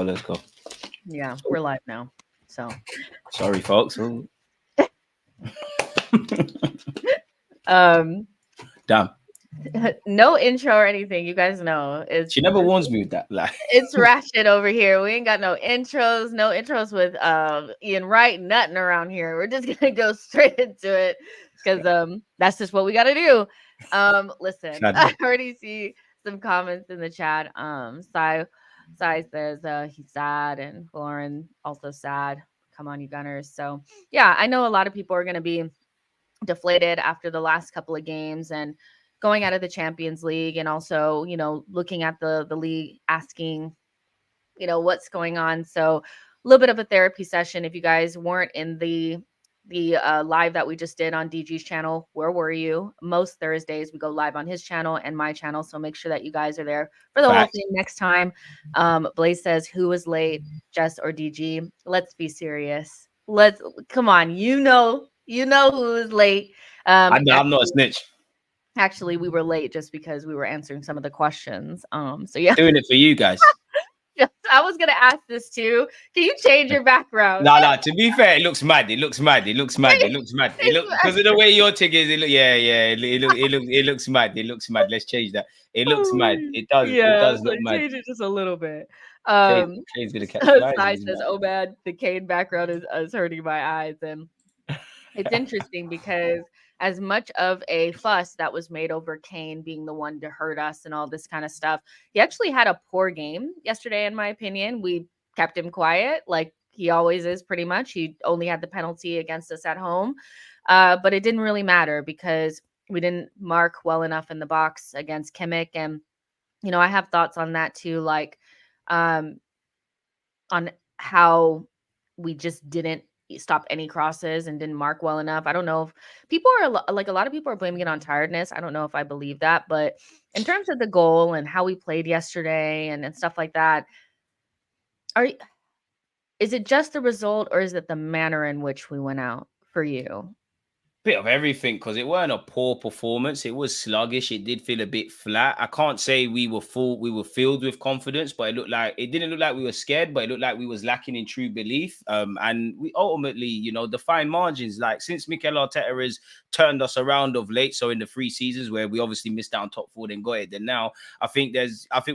Let's go. Yeah, we're live now. So, Sorry, folks. Damn. No intro or anything. You guys know She never warns me with that. Like, it's ratchet over here. We ain't got no intros with Ian Wright, nothing around here. We're just gonna go straight into it because that's just what we gotta do. Listen, I already see some comments in the chat. Sai says he's sad, and Lauren also sad. Come on, you Gunners. So yeah, I know a lot of people are gonna be deflated after the last couple of games and going out of the Champions League, and also, looking at the league, asking, what's going on. So a little bit of a therapy session. If you guys weren't in the live that we just did on DG's channel, where were you? Most Thursdays we go live on his channel and my channel, so make sure that you guys are there for the whole thing next time. Blaze says, who was late, Jess or DG? Let's be serious. Come on, you know who was late. I'm not a snitch. Actually, we were late just because we were answering some of the questions. So yeah, doing it for you guys. I was gonna ask this too. Can you change your background? No. To be fair, it looks mad. Because of the way your ticket is. It looks mad. Let's change that. It looks mad. It does. Yeah, it does look mad. Change it just a little bit. Kane's gonna catch flies. Says, "Oh man, the Kane background is hurting my eyes," and it's interesting because as much of a fuss that was made over Kane being the one to hurt us and all this kind of stuff, he actually had a poor game yesterday, in my opinion. We kept him quiet, like he always is pretty much. He only had the penalty against us at home, but it didn't really matter because we didn't mark well enough in the box against Kimmich. And, I have thoughts on that too, like on how we just didn't stop any crosses and didn't mark well enough. I don't know if people are like, a lot of people are blaming it on tiredness. I don't know if I believe that, but in terms of the goal and how we played yesterday and stuff like that, is it just the result or is it the manner in which we went out for you? Bit of everything, because it weren't a poor performance. It was sluggish. It did feel a bit flat. I can't say we were filled with confidence, but it didn't look like we were scared, but it looked like we was lacking in true belief. And we ultimately, the fine margins, like since Mikel Arteta has turned us around of late, so in the 3 seasons where we obviously missed out on top 4, then got it, then now I think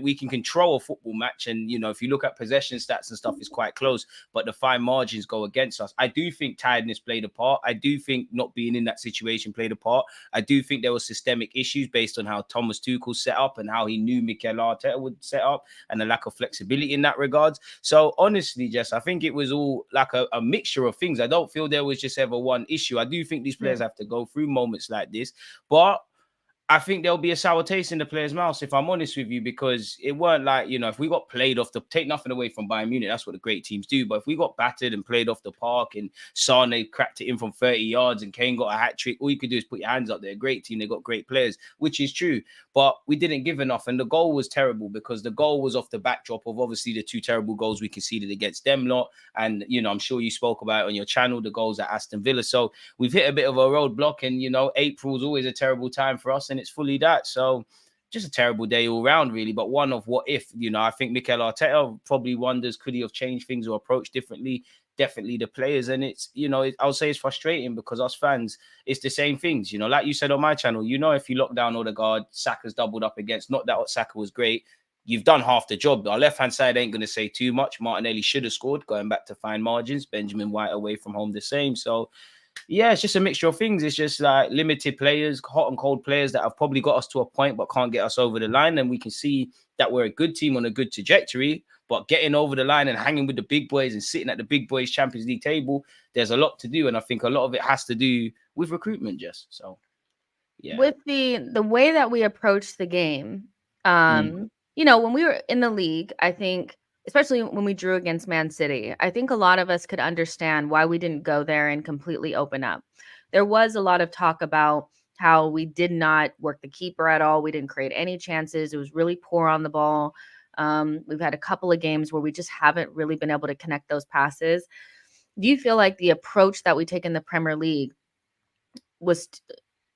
we can control a football match. And if you look at possession stats and stuff, it's quite close, but the fine margins go against us. I do think tiredness played a part. I do think not being in that situation played a part. I do think there were systemic issues based on how Thomas Tuchel set up and how he knew Mikel Arteta would set up, and the lack of flexibility in that regards. So honestly, Jess, I think it was all like a mixture of things. I don't feel there was just ever one issue. I do think these players have to go through moments like this, but I think there'll be a sour taste in the players' mouths, if I'm honest with you, because it weren't like, if we got played off take nothing away from Bayern Munich, that's what the great teams do. But if we got battered and played off the park and Sane cracked it in from 30 yards and Kane got a hat trick, all you could do is put your hands up. They're a great team. They got great players, which is true. But we didn't give enough. And the goal was terrible because the goal was off the backdrop of obviously the 2 terrible goals we conceded against them lot. And, I'm sure you spoke about it on your channel, the goals at Aston Villa. So we've hit a bit of a roadblock, and, April is always a terrible time for us, and it's fully that. So just a terrible day all round, really. But one of what if, I think Mikel Arteta probably wonders, could he have changed things or approached differently? Definitely the players. And it's, I'll say it's frustrating because us fans, it's the same things, like you said on my channel, if you lock down Odegaard, Saka's doubled up against, not that Saka was great, you've done half the job. Our left-hand side ain't going to say too much. Martinelli should have scored, going back to fine margins. Benjamin White away from home the same. So yeah, it's just a mixture of things. It's just like limited players, hot and cold players that have probably got us to a point but can't get us over the line. And we can see that we're a good team on a good trajectory, but getting over the line and hanging with the big boys and sitting at the big boys Champions League table, there's a lot to do. And I think a lot of it has to do with recruitment, Jess. So, yeah. With the way that we approached the game, when we were in the league, I think, especially when we drew against Man City, I think a lot of us could understand why we didn't go there and completely open up. There was a lot of talk about how we did not work the keeper at all. We didn't create any chances. It was really poor on the ball. We've had a couple of games where we just haven't really been able to connect those passes. Do you feel like the approach that we take in the Premier League was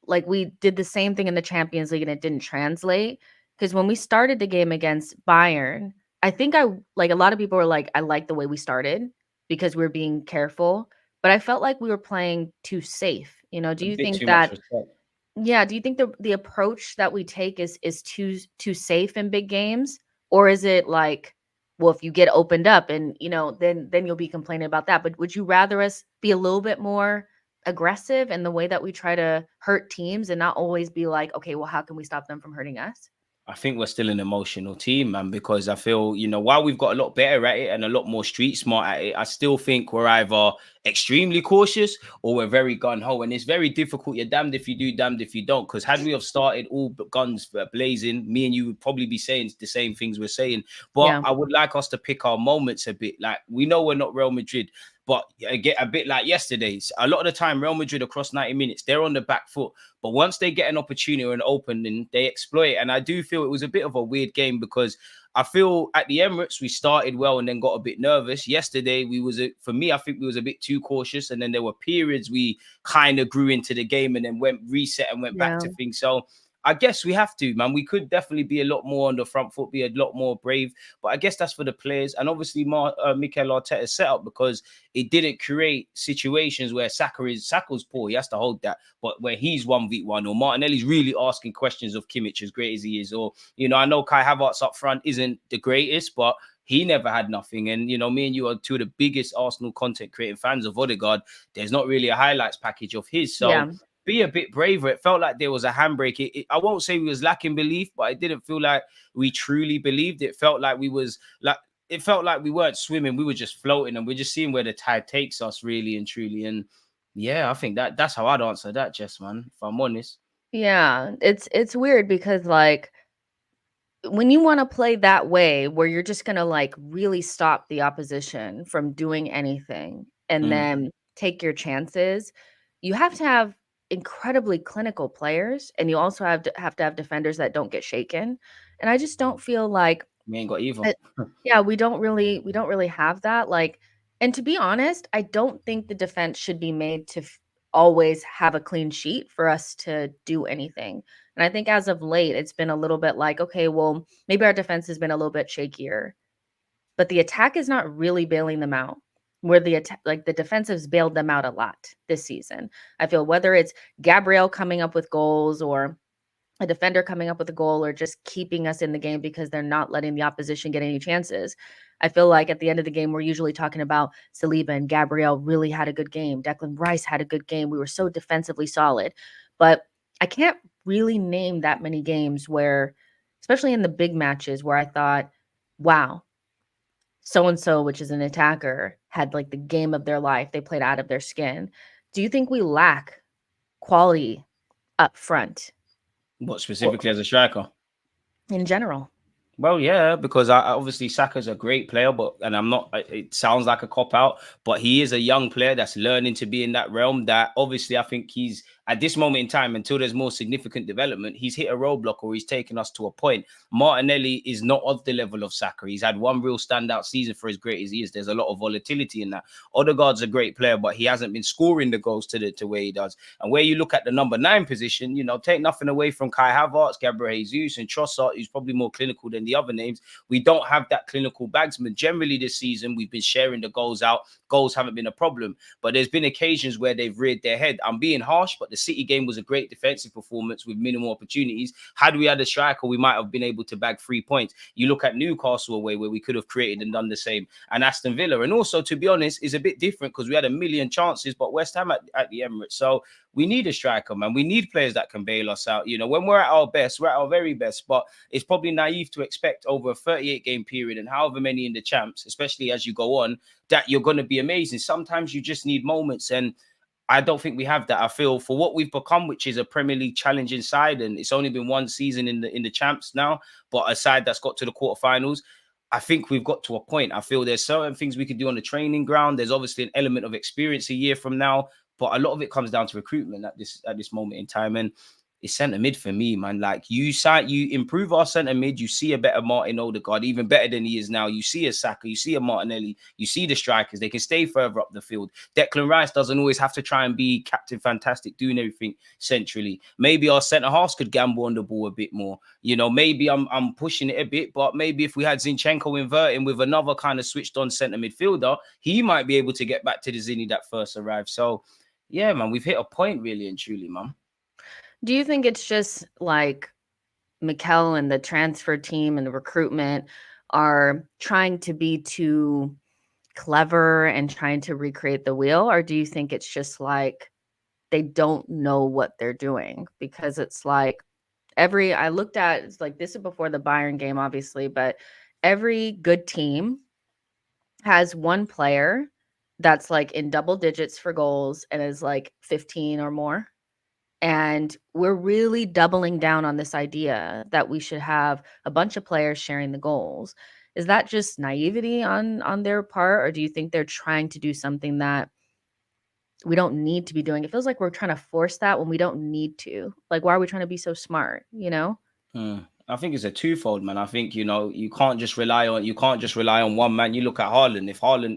like we did the same thing in the Champions League and it didn't translate? Because when we started the game against Bayern, I think like a lot of people were like, I like the way we started because we're being careful, but I felt like we were playing too safe. You know, do A you bit think too much that respect. yeah, do you think the approach that we take is too safe in big games? Or is it like, well, if you get opened up and then you'll be complaining about that. But would you rather us be a little bit more aggressive in the way that we try to hurt teams and not always be like, okay, well, how can we stop them from hurting us? I think we're still an emotional team, man, because I feel, while we've got a lot better at it and a lot more street smart at it, I still think we're either extremely cautious or we're very gun ho. And it's very difficult. You're damned if you do, damned if you don't. Because had we have started all guns blazing, me and you would probably be saying the same things we're saying. But Yeah. I would like us to pick our moments a bit. Like, we know we're not Real Madrid. But get a bit like yesterday's. A lot of the time, Real Madrid across 90 minutes, they're on the back foot. But once they get an opportunity or an opening, they exploit it. And I do feel it was a bit of a weird game because I feel at the Emirates, we started well and then got a bit nervous. Yesterday, for me, I think we was a bit too cautious. And then there were periods we kind of grew into the game and then went reset and went back Yeah. to things. So I guess we have to, man. We could definitely be a lot more on the front foot, be a lot more brave. But I guess that's for the players. And obviously, Mikel Arteta's set up because it didn't create situations where Saka's poor. He has to hold that. But where he's 1v1 or Martinelli's really asking questions of Kimmich as great as he is. Or, I know Kai Havertz up front isn't the greatest, but he never had nothing. And, me and you are two of the biggest Arsenal content creating fans of Odegaard. There's not really a highlights package of his. So Yeah. be a bit braver. It felt like there was a handbrake. I won't say we was lacking belief, but it didn't feel like we truly believed. It felt like we weren't swimming. We were just floating and we're just seeing where the tide takes us really and truly. And yeah, I think that's how I'd answer that, Jess, man, if I'm honest. Yeah. It's weird because like when you want to play that way where you're just going to like really stop the opposition from doing anything and Mm. then take your chances, you have to have incredibly clinical players and you also have defenders that don't get shaken. And I just don't feel like We ain't got either. it, yeah, we don't really have that. Like, and to be honest, I don't think the defense should be made to always have a clean sheet for us to do anything. And I think as of late, it's been a little bit like, okay, well, maybe our defense has been a little bit shakier, but the attack is not really bailing them out. Where like the defensives bailed them out a lot this season. I feel whether it's Gabriel coming up with goals or a defender coming up with a goal or just keeping us in the game because they're not letting the opposition get any chances. I feel like at the end of the game, we're usually talking about Saliba and Gabriel really had a good game. Declan Rice had a good game. We were so defensively solid. But I can't really name that many games where, especially in the big matches, where I thought, wow, so and so, which is an attacker, had like the game of their life. They played out of their skin. Do you think we lack quality up front What or specifically as a striker? in general? Well, yeah, because obviously Saka's a great player, and I'm not. It sounds like a cop out, but he is a young player that's learning to be in that realm. That obviously I think he's at this moment in time, until there's more significant development, he's hit a roadblock or he's taken us to a point. Martinelli is not of the level of Saka. He's had one real standout season for as great as he is. There's a lot of volatility in that. Odegaard's a great player, but he hasn't been scoring the goals to where he does. And where you look at the number 9 position, take nothing away from Kai Havertz, Gabriel Jesus, and Trossard, who's probably more clinical than the other names. We don't have that clinical bagsman. Generally this season, we've been sharing the goals out. Goals haven't been a problem, but there's been occasions where they've reared their head. I'm being harsh, but the City game was a great defensive performance with minimal opportunities. Had we had a striker, we might have been able to bag 3 points. You look at Newcastle away where we could have created and done the same, and Aston Villa. And also, to be honest, is a bit different because we had a million chances, but West Ham at the Emirates. So we need a striker, man. We need players that can bail us out. When we're at our best, we're at our very best, but it's probably naive to expect over a 38-game period and however many in the champs, especially as you go on, that you're going to be amazing. Sometimes you just need moments, and I don't think we have that. I feel for what we've become, which is a Premier League challenging side, and it's only been one season in the champs now, but a side that's got to the quarterfinals. I think we've got to a point. I feel there's certain things we could do on the training ground. There's obviously an element of experience a year from now, but a lot of it comes down to recruitment at this moment in time. And it's centre mid for me, man. Like you improve our centre mid, you see a better Martin Odegaard, even better than he is now. You see a Saka, you see a Martinelli, you see the strikers, they can stay further up the field. Declan Rice doesn't always have to try and be Captain Fantastic, doing everything centrally. Maybe our centre halves could gamble on the ball a bit more. You know, maybe I'm pushing it a bit, but maybe if we had Zinchenko inverting with another kind of switched on centre midfielder, he might be able to get back to the Zinni that first arrived. So, yeah, man, we've hit a point really and truly, man. Do you think it's just like Mikel and the transfer team and the recruitment are trying to be too clever and trying to recreate the wheel? Or do you think it's just like they don't know what they're doing? Because it's like I looked at, it's like, this is before the Bayern game, obviously, but every good team has one player that's like in double digits for goals and is like 15 or more. And we're really doubling down on this idea that we should have a bunch of players sharing the goals. Is that just naivety on their part, or do you think they're trying to do something that we don't need to be doing? It feels like we're trying to force that when we don't need to. Like, why are we trying to be so smart, you know? I think it's a twofold, man. I think, you know, you can't just rely on one man. You look at Haaland.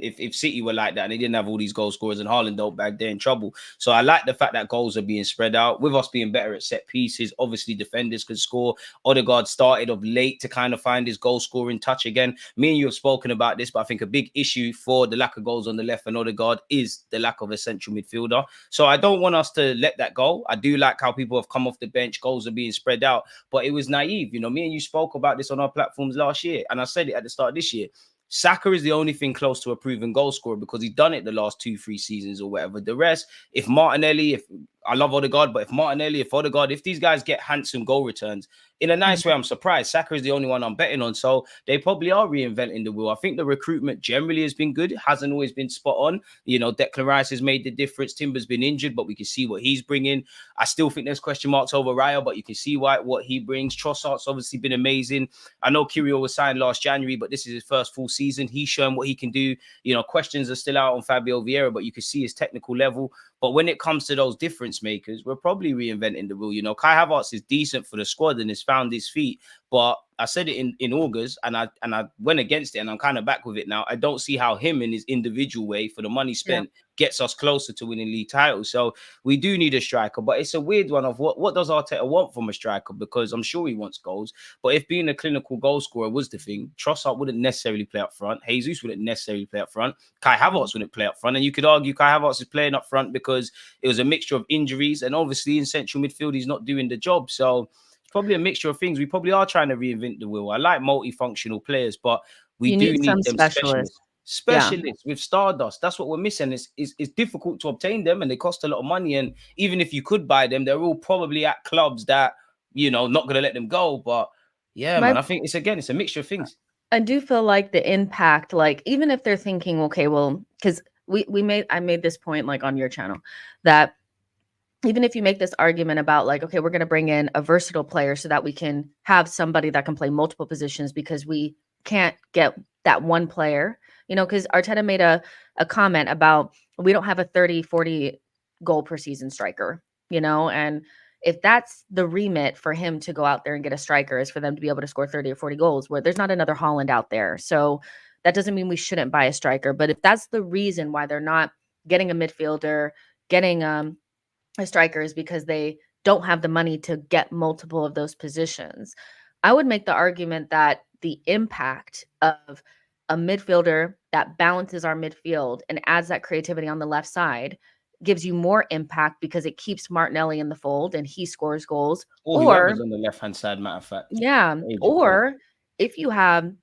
If City were like that and they didn't have all these goal scorers and Haaland don't bag, they're in trouble. So I like the fact that goals are being spread out. With us being better at set pieces, obviously defenders could score. Odegaard started of late to kind of find his goal scoring touch again. Me and you have spoken about this, but I think a big issue for the lack of goals on the left and Odegaard is the lack of a central midfielder. So I don't want us to let that go. I do like how people have come off the bench. Goals are being spread out, but it was naive. You know, me and you spoke about this on our platforms last year, and I said it at the start of this year. Saka is the only thing close to a proven goal scorer because he's done it the last 2-3 seasons or whatever. The rest, if I love Odegaard, but if these guys get handsome goal returns, in a nice way, I'm surprised. Saka is the only one I'm betting on. So they probably are reinventing the wheel. I think the recruitment generally has been good. It hasn't always been spot on. You know, Declan Rice has made the difference. Timber's been injured, but we can see what he's bringing. I still think there's question marks over Raya, but you can see what he brings. Trossard's obviously been amazing. I know Kirill was signed last January, but this is his first full season. He's shown what he can do. You know, questions are still out on Fabio Vieira, but you can see his technical level. But when it comes to those difference makers, we're probably reinventing the wheel. You know, Kai Havertz is decent for the squad and has found his feet. But I said it in August, and I went against it, and I'm kind of back with it now. I don't see how him in his individual way for the money spent gets us closer to winning league titles. So we do need a striker, but it's a weird one of what does Arteta want from a striker? Because I'm sure he wants goals. But if being a clinical goal scorer was the thing, Trossard wouldn't necessarily play up front. Jesus wouldn't necessarily play up front. Kai Havertz wouldn't play up front. And you could argue Kai Havertz is playing up front because it was a mixture of injuries, and obviously in central midfield he's not doing the job. So probably a mixture of things. We probably are trying to reinvent the wheel. I like multifunctional players, but we You do need need some them specialists. specialists with Stardust. That's what we're missing. It's difficult to obtain them, and they cost a lot of money. And even if you could buy them, they're all probably at clubs that, you know, not going to let them go. But yeah, man, I think it's a mixture of things. I do feel like the impact, like, even if they're thinking, okay, well, because I made this point like on your channel that even if you make this argument about like, okay, we're going to bring in a versatile player so that we can have somebody that can play multiple positions because we can't get that one player, you know, because Arteta made a comment about we don't have a 30, 40 goal per season striker, you know, and if that's the remit for him to go out there and get a striker is for them to be able to score 30 or 40 goals, where there's not another Haaland out there. So that doesn't mean we shouldn't buy a striker. But if that's the reason why they're not getting a midfielder, getting a striker is because they don't have the money to get multiple of those positions, I would make the argument that the impact of a midfielder that balances our midfield and adds that creativity on the left side gives you more impact because it keeps Martinelli in the fold and he scores goals. Or whoever's on the left-hand side, matter of fact. Or if you have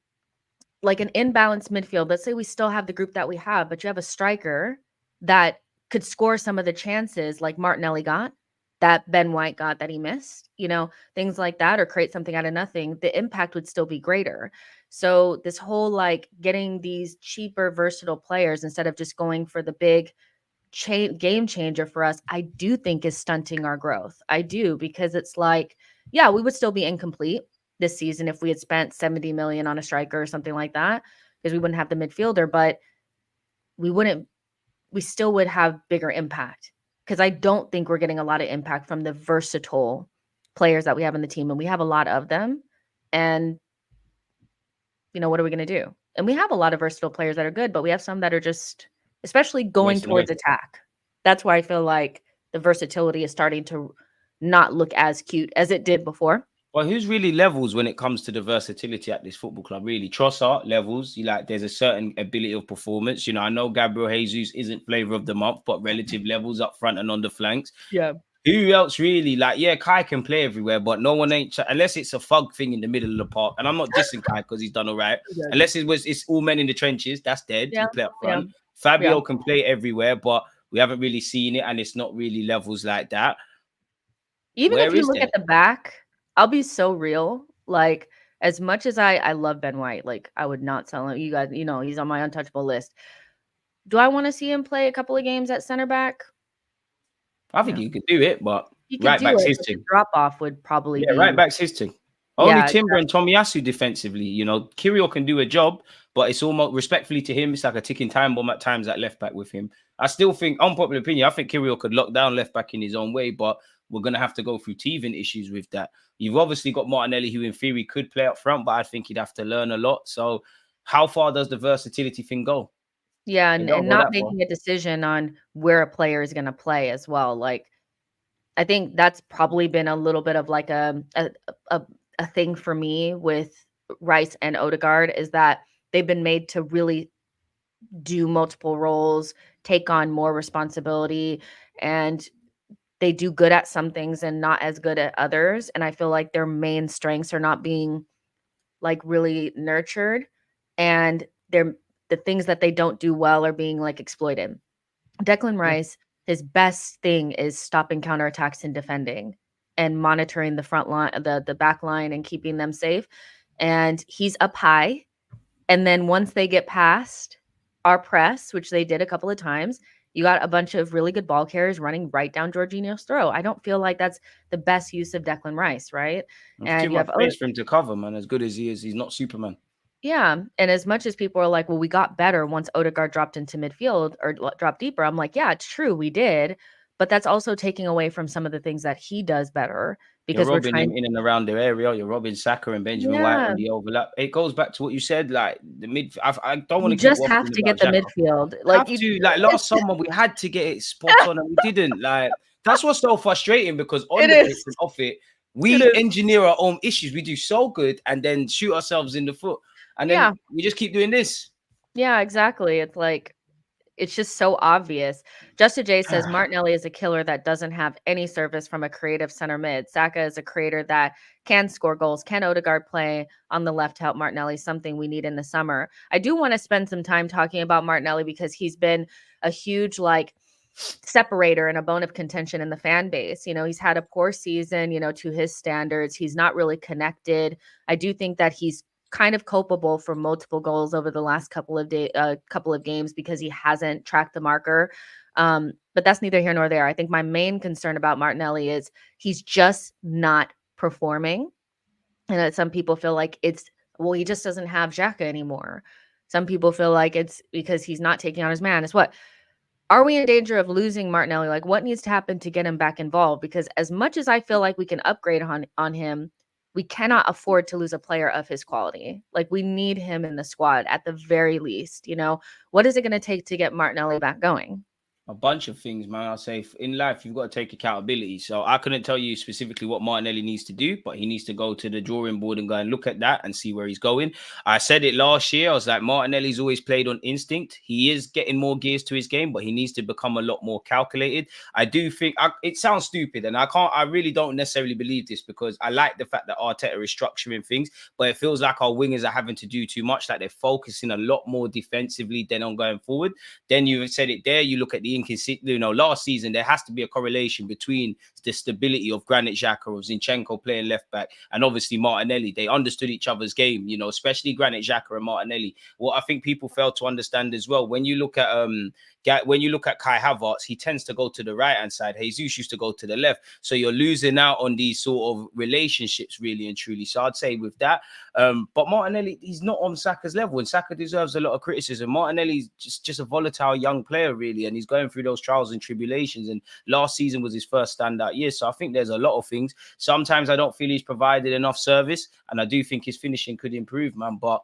like an imbalanced midfield, let's say we still have the group that we have, but you have a striker that could score some of the chances like Martinelli got, that Ben White got that he missed, you know, things like that, or create something out of nothing, the impact would still be greater. So this whole like getting these cheaper, versatile players instead of just going for the big game changer for us, I do think is stunting our growth. I do, because it's like, yeah, we would still be incomplete this season if we had spent 70 million on a striker or something like that, because we wouldn't have the midfielder, but we still would have bigger impact, because I don't think we're getting a lot of impact from the versatile players that we have in the team, and we have a lot of them. And, what are we going to do? And we have a lot of versatile players that are good, but we have some that are just, especially going Wasting away. towards attack. That's why I feel like the versatility is starting to not look as cute as it did before. Well, who's really levels when it comes to the versatility at this football club? Really, Trossard levels. There's a certain ability of performance. I know Gabriel Jesus isn't flavor of the month, but relative levels up front and on the flanks. Yeah. Who else really? Kai can play everywhere, but no one ain't unless it's a thug thing in the middle of the park. And I'm not dissing Kai because he's done all right. Unless it's all men in the trenches, that's dead. Yeah. You play up front. Fabio can play everywhere, but we haven't really seen it, and it's not really levels like that. Even if you look at the back, I'll be so real. Like, as much as I love Ben White, like, I would not sell him. You guys, he's on my untouchable list. Do I want to see him play a couple of games at center back? I think he could do it, but right back's his thing. Drop off would probably be right back's his thing. Only Timber and Tomiyasu defensively. Kirill can do a job, but it's almost respectfully to him, it's like a ticking time bomb at times at left back with him. I still think, unpopular opinion, I think Kirill could lock down left back in his own way, but we're going to have to go through teething issues with that. You've obviously got Martinelli, who in theory could play up front, but I think he'd have to learn a lot. So how far does the versatility thing go? Yeah, and not making a decision on where a player is going to play as well. Like, I think that's probably been a little bit of like a thing for me with Rice and Odegaard, is that they've been made to really do multiple roles, take on more responsibility, and they do good at some things and not as good at others. And I feel like their main strengths are not being like really nurtured, and the things that they don't do well are being like exploited. Declan Rice, his best thing is stopping counterattacks and defending and monitoring the front line, the back line, and keeping them safe. And he's up high. And then once they get past our press, which they did a couple of times, you got a bunch of really good ball carriers running right down Jorginho's throat. I don't feel like that's the best use of Declan Rice, right? And you have space for him to cover, man. As good as he is, he's not Superman. Yeah. And as much as people are like, well, we got better once Odegaard dropped into midfield or dropped deeper, I'm like, yeah, it's true, we did. But that's also taking away from some of the things that he does better, because you're robbing him in and around their area. You're robbing Saka and Benjamin White on the overlap. It goes back to what you said, like the mid. I don't want to just have to get the midfield. Like last summer, we had to get it spot on, and we didn't. Like, that's what's so frustrating, because on the pitch and off it, we engineer our own issues. We do so good and then shoot ourselves in the foot, and then we just keep doing this. Yeah, exactly. It's like, it's just so obvious. Justin J says Martinelli is a killer that doesn't have any service from a creative center mid. Saka is a creator that can score goals. Can Odegaard play on the left to help Martinelli? Something we need in the summer. I do want to spend some time talking about Martinelli, because he's been a huge separator and a bone of contention in the fan base. He's had a poor season, to his standards. He's not really connected. I do think that he's kind of culpable for multiple goals over the last couple of games, because he hasn't tracked the marker. But that's neither here nor there. I think my main concern about Martinelli is he's just not performing. And some people feel like he just doesn't have Xhaka anymore. Some people feel like it's because he's not taking on his man. It's what? Are we in danger of losing Martinelli? Like, what needs to happen to get him back involved? Because as much as I feel like we can upgrade on him, we cannot afford to lose a player of his quality. Like, we need him in the squad at the very least. What is it going to take to get Martinelli back going? A bunch of things, man. I'll say in life, you've got to take accountability. So I couldn't tell you specifically what Martinelli needs to do, but he needs to go to the drawing board and go and look at that and see where he's going. I said it last year. I was like, Martinelli's always played on instinct. He is getting more gears to his game, but he needs to become a lot more calculated. I do think it sounds stupid, and I really don't necessarily believe this, because I like the fact that Arteta is structuring things, but it feels like our wingers are having to do too much. Like, they're focusing a lot more defensively than on going forward. Then you've said it there. You look at the inconsistent, last season, there has to be a correlation between the stability of Granit Xhaka or Zinchenko playing left back and obviously Martinelli. They understood each other's game, especially Granit Xhaka and Martinelli. What I think people fail to understand as well, when you look at Kai Havertz, he tends to go to the right hand side. Jesus used to go to the left, so you're losing out on these sort of relationships, really and truly. So I'd say with that, but Martinelli, he's not on Saka's level, and Saka deserves a lot of criticism. Martinelli's just a volatile young player, really, and he's going going through those trials and tribulations. And last season was his first standout year. So I think there's a lot of things. Sometimes I don't feel he's provided enough service, and I do think his finishing could improve, man. But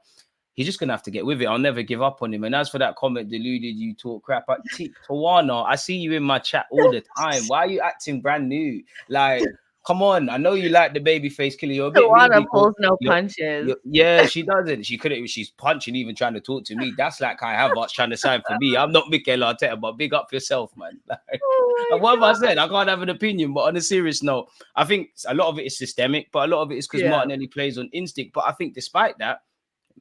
he's just gonna have to get with it. I'll never give up on him. And as for that comment, deluded, you talk crap. Tawana, I see you in my chat all the time. Why are you acting brand new? Like, come on. I know you like the baby face killer. You're a bit Tawana needy. pulls no punches. Yeah, she doesn't. She couldn't. She's punching, even trying to talk to me. That's like Kai Havertz trying to sign for me. I'm not Mikel Arteta, but big up yourself, man. Like, Oh what have I said? I can't have an opinion. But on a serious note, I think a lot of it is systemic, but a lot of it is because Martinelli plays on instinct. But I think despite that,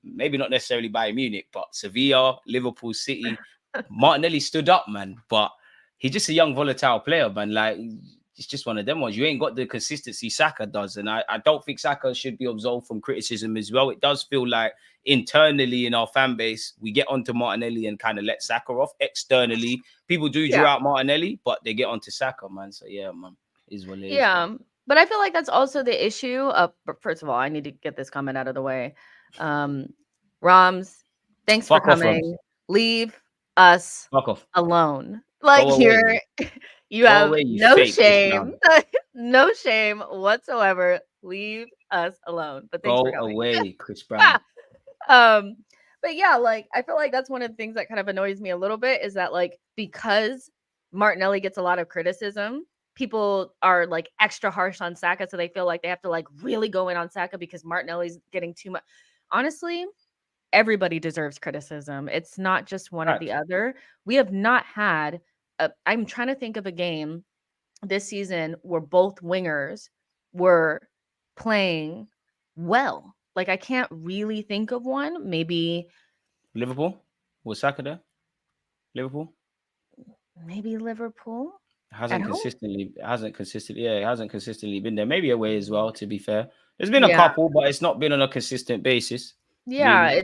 maybe not necessarily Bayern Munich, but Sevilla, Liverpool, City, Martinelli stood up, man. But he's just a young, volatile player, man. Like, it's just one of them ones. You ain't got the consistency Saka does. And I don't think Saka should be absolved from criticism as well. It does feel like internally in our fan base, we get onto Martinelli and kind of let Saka off. Externally, people do draw out Martinelli, but they get onto Saka, man. So, yeah, man, is what it is. Yeah. But I feel like that's also the issue. First of all, I need to get this comment out of the way. Roms, thanks for coming. Leave us alone. Like, you have no shame, no shame whatsoever. Leave us alone. But thanks for coming. Go away, Chris Brown. But yeah, like, I feel like that's one of the things that kind of annoys me a little bit is that, like, because Martinelli gets a lot of criticism, people are like extra harsh on Saka, so they feel like they have to like really go in on Saka because Martinelli's getting too much. Honestly, everybody deserves criticism. It's not just one or the other. We have not had I'm trying to think of a game this season where both wingers were playing well. Like, I can't really think of one. Maybe Liverpool? Was Saka there? Liverpool? Maybe Liverpool. Hasn't consistently been there. Maybe away as well, to be fair. There's been a couple, but it's not been on a consistent basis. Yeah, really.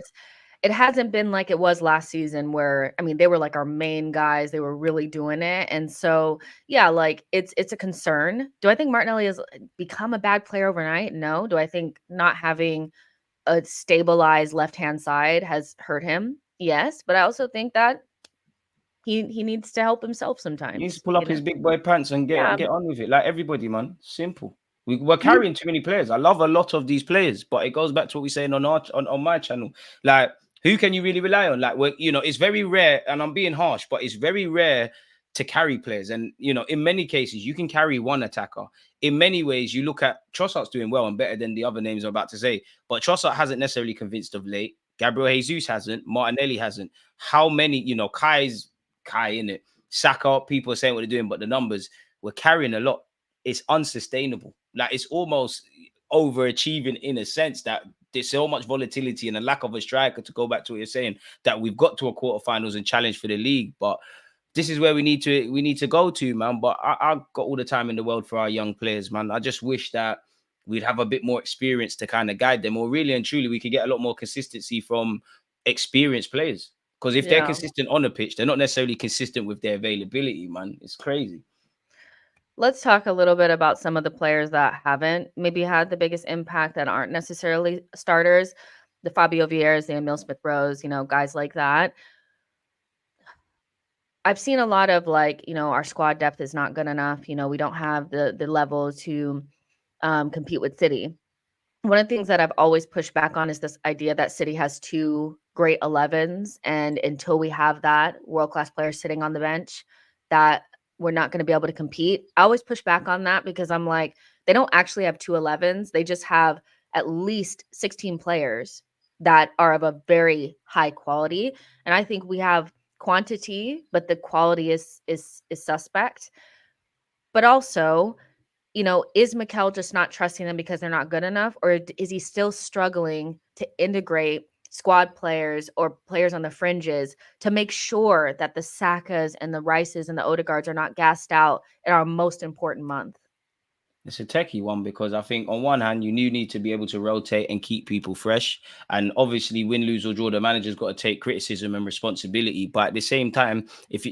It hasn't been like it was last season where, I mean, they were like our main guys. They were really doing it. And so, yeah, like it's a concern. Do I think Martinelli has become a bad player overnight? No. Do I think not having a stabilized left-hand side has hurt him? Yes. But I also think that he needs to help himself sometimes. He needs to pull up his big boy pants and get on with it. Like everybody, man. Simple. We're carrying too many players. I love a lot of these players, but it goes back to what we're saying on my channel. Like, who can you really rely on? Like, it's very rare, and I'm being harsh, but it's very rare to carry players. And, in many cases, you can carry one attacker. In many ways, you look at Trossard's doing well and better than the other names I'm about to say, but Trossard hasn't necessarily convinced of late. Gabriel Jesus hasn't. Martinelli hasn't. How many, Kai in it. Saka, people are saying what they're doing, but the numbers, we're carrying a lot. It's unsustainable. Like, it's almost overachieving in a sense that there's so much volatility and a lack of a striker, to go back to what you're saying, that we've got to a quarterfinals and challenge for the league. But this is where we need to go to, man. But I've got all the time in the world for our young players, man. I just wish that we'd have a bit more experience to kind of guide them, or really and truly we could get a lot more consistency from experienced players. Because if they're consistent on the pitch, they're not necessarily consistent with their availability, man. It's crazy. Let's talk a little bit about some of the players that haven't maybe had the biggest impact, that aren't necessarily starters. The Fabio Vieiras, the Emil Smith-Rowe, guys like that. I've seen a lot of like, our squad depth is not good enough. We don't have the level to compete with City. One of the things that I've always pushed back on is this idea that City has two great 11s. And until we have that world-class player sitting on the bench, that we're not going to be able to compete. I always push back on that because I'm like, they don't actually have two 11s. They just have at least 16 players that are of a very high quality. And I think we have quantity, but the quality is suspect. But also, is Mikel just not trusting them because they're not good enough? Or is he still struggling to integrate squad players or players on the fringes to make sure that the Sakas and the Rices and the Odegaards are not gassed out in our most important month? It's a techie one, because I think on one hand, you need to be able to rotate and keep people fresh. And obviously, win, lose or draw, the manager's got to take criticism and responsibility. But at the same time, if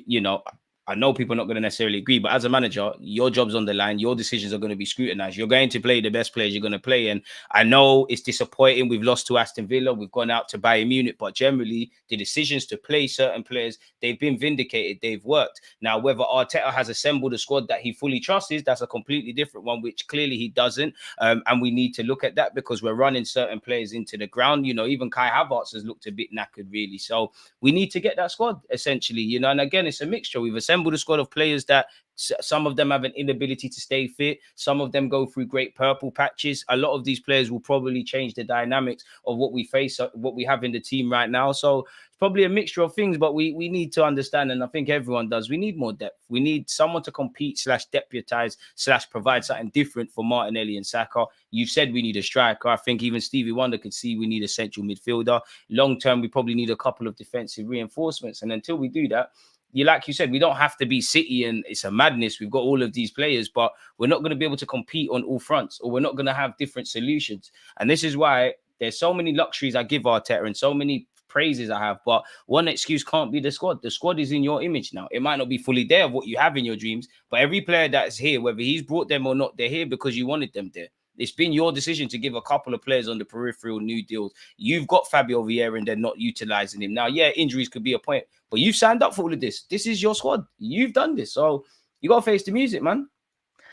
I know people are not going to necessarily agree, but as a manager, your job's on the line. Your decisions are going to be scrutinized. You're going to play the best players you're going to play. And I know it's disappointing. We've lost to Aston Villa. We've gone out to Bayern Munich. But generally, the decisions to play certain players, they've been vindicated. They've worked. Now, whether Arteta has assembled a squad that he fully trusts, that's a completely different one, which clearly he doesn't. And we need to look at that because we're running certain players into the ground. You know, even Kai Havertz has looked a bit knackered, really. So we need to get that squad, essentially. You know, and again, it's a mixture. We've assembled a squad of players that some of them have an inability to stay fit. Some of them go through great purple patches. A lot of these players will probably change the dynamics of what we face, what we have in the team right now. So it's probably a mixture of things, but we need to understand, and I think everyone does, we need more depth. We need someone to compete / deputize / provide something different for Martinelli and Saka. You've said we need a striker. I think even Stevie Wonder could see we need a central midfielder. Long term, we probably need a couple of defensive reinforcements. And until we do that, like you said, we don't have to be City and it's a madness. We've got all of these players, but we're not going to be able to compete on all fronts, or we're not going to have different solutions. And this is why there's so many luxuries I give Arteta and so many praises I have, but one excuse can't be the squad. The squad is in your image now. It might not be fully there of what you have in your dreams, but every player that's here, whether he's brought them or not, they're here because you wanted them there. It's been your decision to give a couple of players on the peripheral new deals. You've got Fabio Vieira and they're not utilizing him. Now, yeah, injuries could be a point, but you've signed up for all of this. This is your squad. You've done this. So you got to face the music, man.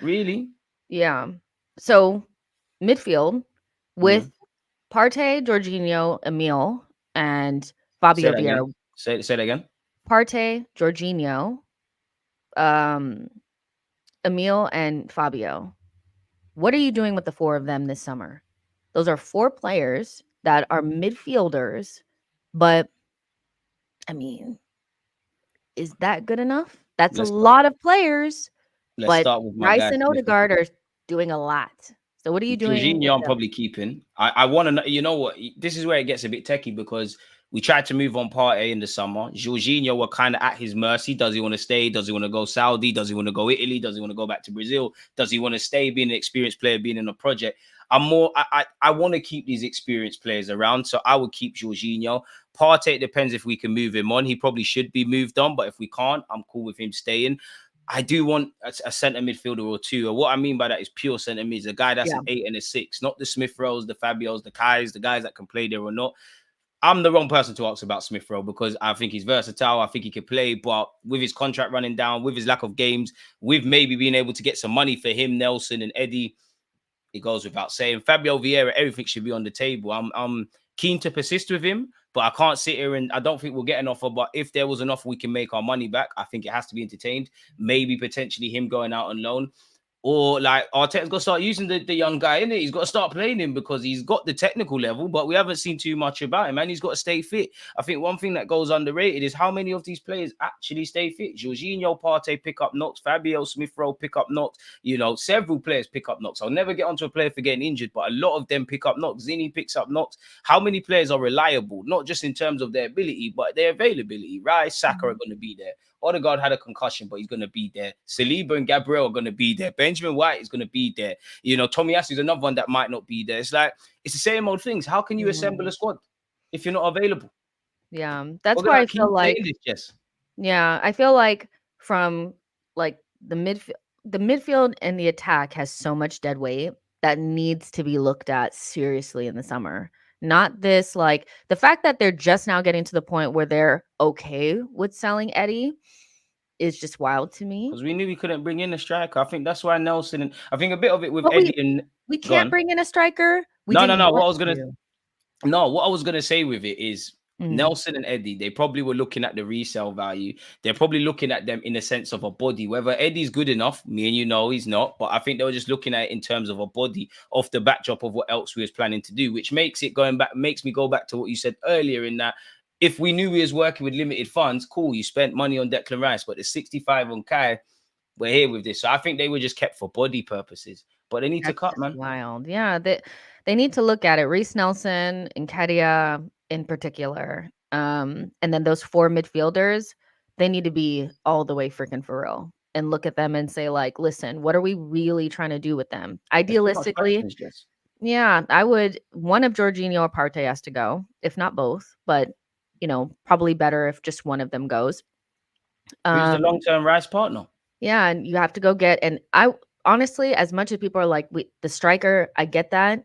Really? Yeah. So midfield with Partey, Jorginho, Emil, and Fabio Vieira. Say that again. Partey, Jorginho, Emil, and Fabio. What are you doing with the four of them this summer? Those are four players that are midfielders, but I mean, is that good enough? That's a lot of players. Let's start with my Rice guy, and Odegaard are doing a lot. So what are you doing? Jorginho, I'm probably keeping. I want to know, you know what? This is where it gets a bit techie because we tried to move on Partey in the summer. Jorginho were kind of at his mercy. Does he want to stay? Does he want to go Saudi? Does he want to go Italy? Does he want to go back to Brazil? Does he want to stay being an experienced player, being in a project? I want to keep these experienced players around. So I would keep Jorginho. Partey, it depends if we can move him on. He probably should be moved on. But if we can't, I'm cool with him staying. I do want a centre midfielder or two. And what I mean by that is pure centre mids, a guy that's an 8 and a 6, not the Smith Rowes, the Fabios, the Kais, the guys that can play there or not. I'm the wrong person to ask about Smith Rowe because I think he's versatile. I think he can play, but with his contract running down, with his lack of games, with maybe being able to get some money for him, Nelson and Eddie, it goes without saying. Fabio Vieira, everything should be on the table. I'm keen to persist with him, but I can't sit here and I don't think we'll get an offer. But if there was an offer we can make our money back, I think it has to be entertained. Maybe potentially him going out on loan. Or like Arteta's got to start using the young guy, innit? He's got to start playing him because he's got the technical level, but we haven't seen too much about him, and he's got to stay fit. I think one thing that goes underrated is how many of these players actually stay fit. Jorginho, Partey pick up knocks, Fabio Smith Rowe pick up knocks. You know, several players pick up knocks. I'll never get onto a player for getting injured, but a lot of them pick up knocks. Zinni picks up knocks. How many players are reliable, not just in terms of their ability, but their availability? Right, Saka are going to be there. Odegaard had a concussion, but he's going to be there. Saliba and Gabriel are going to be there. Benjamin White is going to be there. You know, Tomiyasu is another one that might not be there. It's like, it's the same old things. How can you assemble a squad if you're not available? Yeah, that's why I feel like, yeah, I feel like from like the midfield and the attack has so much dead weight that needs to be looked at seriously in the summer. Not this, like the fact that they're just now getting to the point where they're okay with selling Eddie is just wild to me. Because we knew we couldn't bring in a striker. I think that's why Nelson, and I think a bit of it with Eddie and we can't bring in a striker. No. What I was gonna say with it is Nelson and Eddie, they probably were looking at the resale value. They're probably looking at them in the sense of a body. Whether Eddie's good enough, me and you know he's not, but I think they were just looking at it in terms of a body off the backdrop of what else we was planning to do, which makes me go back to what you said earlier in that if we knew we was working with limited funds, cool, you spent money on Declan Rice, but the 65 on Kai, we're here with this. So I think they were just kept for body purposes, but they need to cut, man. Wild. Yeah, they need to look at it. Reece Nelson and Kadia in particular. And then those four midfielders, they need to be all the way freaking for real and look at them and say, like, listen, what are we really trying to do with them? Idealistically, yeah, I would. One of Jorginho or Partey has to go, if not both, but you know, probably better if just one of them goes. Who's the Um, long-term Rice partner? yeah, and you have to go get, and I honestly, as much as people are like, the striker, I get that,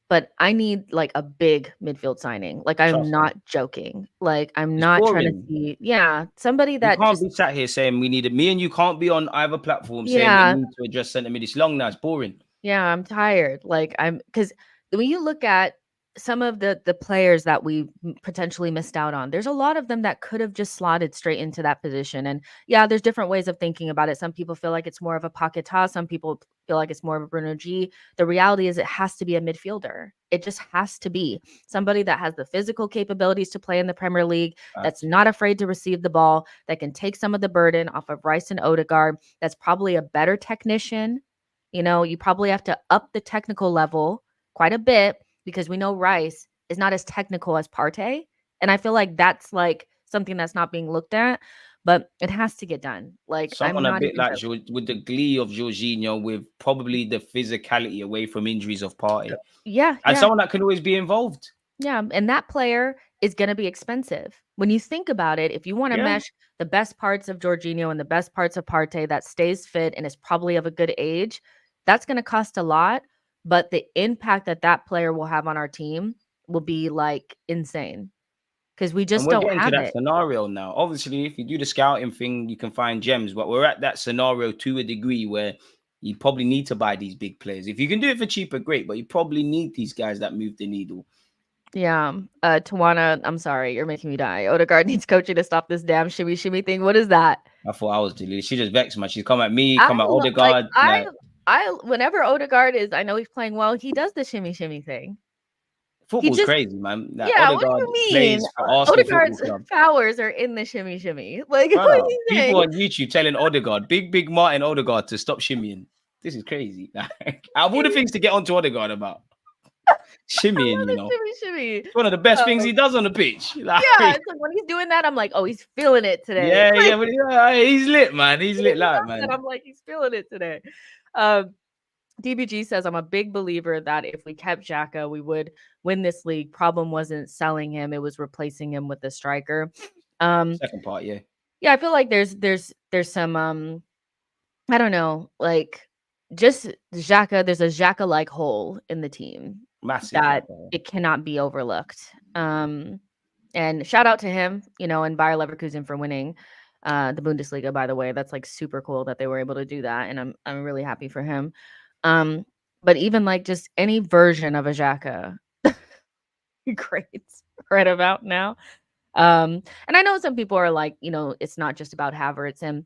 but I need like a big midfield signing. Like, I'm Trust me. not joking. Like, I'm It's not trying to boring. see, yeah, somebody You that can't just, be sat here saying we need it. Me and you can't be on either platform saying we yeah, need to address centre mid. It's long now. It's boring. yeah, I'm tired. Like, because when you look at some of the players that we potentially missed out on, there's a lot of them that could have just slotted straight into that position. And yeah, there's different ways of thinking about it. Some people feel like it's more of a Paquetá. Some people feel like it's more of a Bruno G. The reality is it has to be a midfielder. It just has to be somebody that has the physical capabilities to play in the Premier League, that's Facts. not afraid to receive the ball, that can take some of the burden off of Rice and Odegaard, that's probably a better technician. You probably have to up the technical level quite a bit because we know Rice is not as technical as Partey. And I feel like that's like something that's not being looked at, but it has to get done. Like, I'm Someone a not bit even like joking. With the glee of Jorginho, with probably the physicality away from injuries of Party, Yeah, and yeah. someone that can always be involved. Yeah, and that player is going to be expensive. When you think about it, if you want to Yeah, mesh the best parts of Jorginho and the best parts of Partey that stays fit and is probably of a good age, that's going to cost a lot, but the impact that that player will have on our team will be like insane because we and just we're don't getting to have that it. scenario now. Obviously, if you do the scouting thing, you can find gems, but we're at that scenario to a degree where you probably need to buy these big players. If you can do it for cheaper, great, but you probably need these guys that move the needle. Yeah. Tawana, I'm sorry, you're making me die. Odegaard needs coaching to stop this damn shimmy shimmy thing. What is that? I thought I was deleted. She just vexed, man. She's come at me, I come at like Odegaard. Like, whenever Odegaard is, I know he's playing well, he does the shimmy shimmy thing. He football's just crazy, man. Like Yeah, what do Odegaard you mean? plays for Arsenal Football Odegaard's Club. powers are in the shimmy shimmy. Like, what are Brother, you people saying? on YouTube telling Odegaard, big Martin Odegaard, to stop shimmying. This is crazy. Like, out of all the things to get onto Odegaard about, I shimmying, love the shimmy shimmy. it's one of the best things Um, he does on the pitch. yeah, Like, it's like when he's doing that, I'm like, oh, he's feeling it today. yeah, Like, yeah, but he's lit, man. He's when lit, he like, does that, man. I'm like, he's feeling it today. Um, DBG says, I'm a big believer that if we kept Xhaka, we would win this league. Problem wasn't selling him, it was replacing him with a striker. Second part, yeah. Yeah, I feel like there's some I don't know, like, just Xhaka, there's a Xhaka-like hole in the team Massive that Xhaka. it cannot be overlooked. And shout out to him, and Bayer Leverkusen for winning the Bundesliga, by the way. That's like super cool that they were able to do that, and I'm really happy for him. Um, but even like just any version of a Xhaka, great right about now. And I know some people are like, it's not just about Havertz, and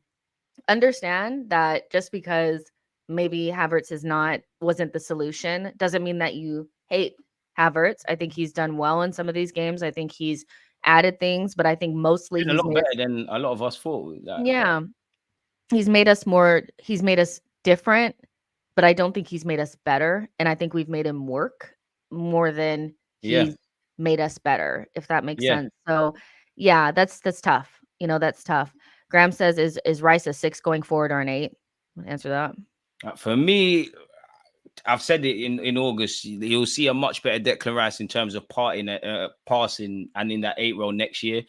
understand that just because maybe Havertz wasn't the solution doesn't mean that you hate Havertz. I think he's done well in some of these games. I think he's added things, but I think mostly Doing a he's lot made us, better than a lot of us thought. Like, yeah, he's made us different, but I don't think he's made us better. And I think we've made him work more than yeah, he's made us better, if that makes yeah. sense. So yeah, that's tough. That's tough. Graham says, is Rice a 6 going forward or an 8? Answer that. For me, I've said it in August. You'll see a much better Declan Rice in terms of passing, and in that 8 role next year.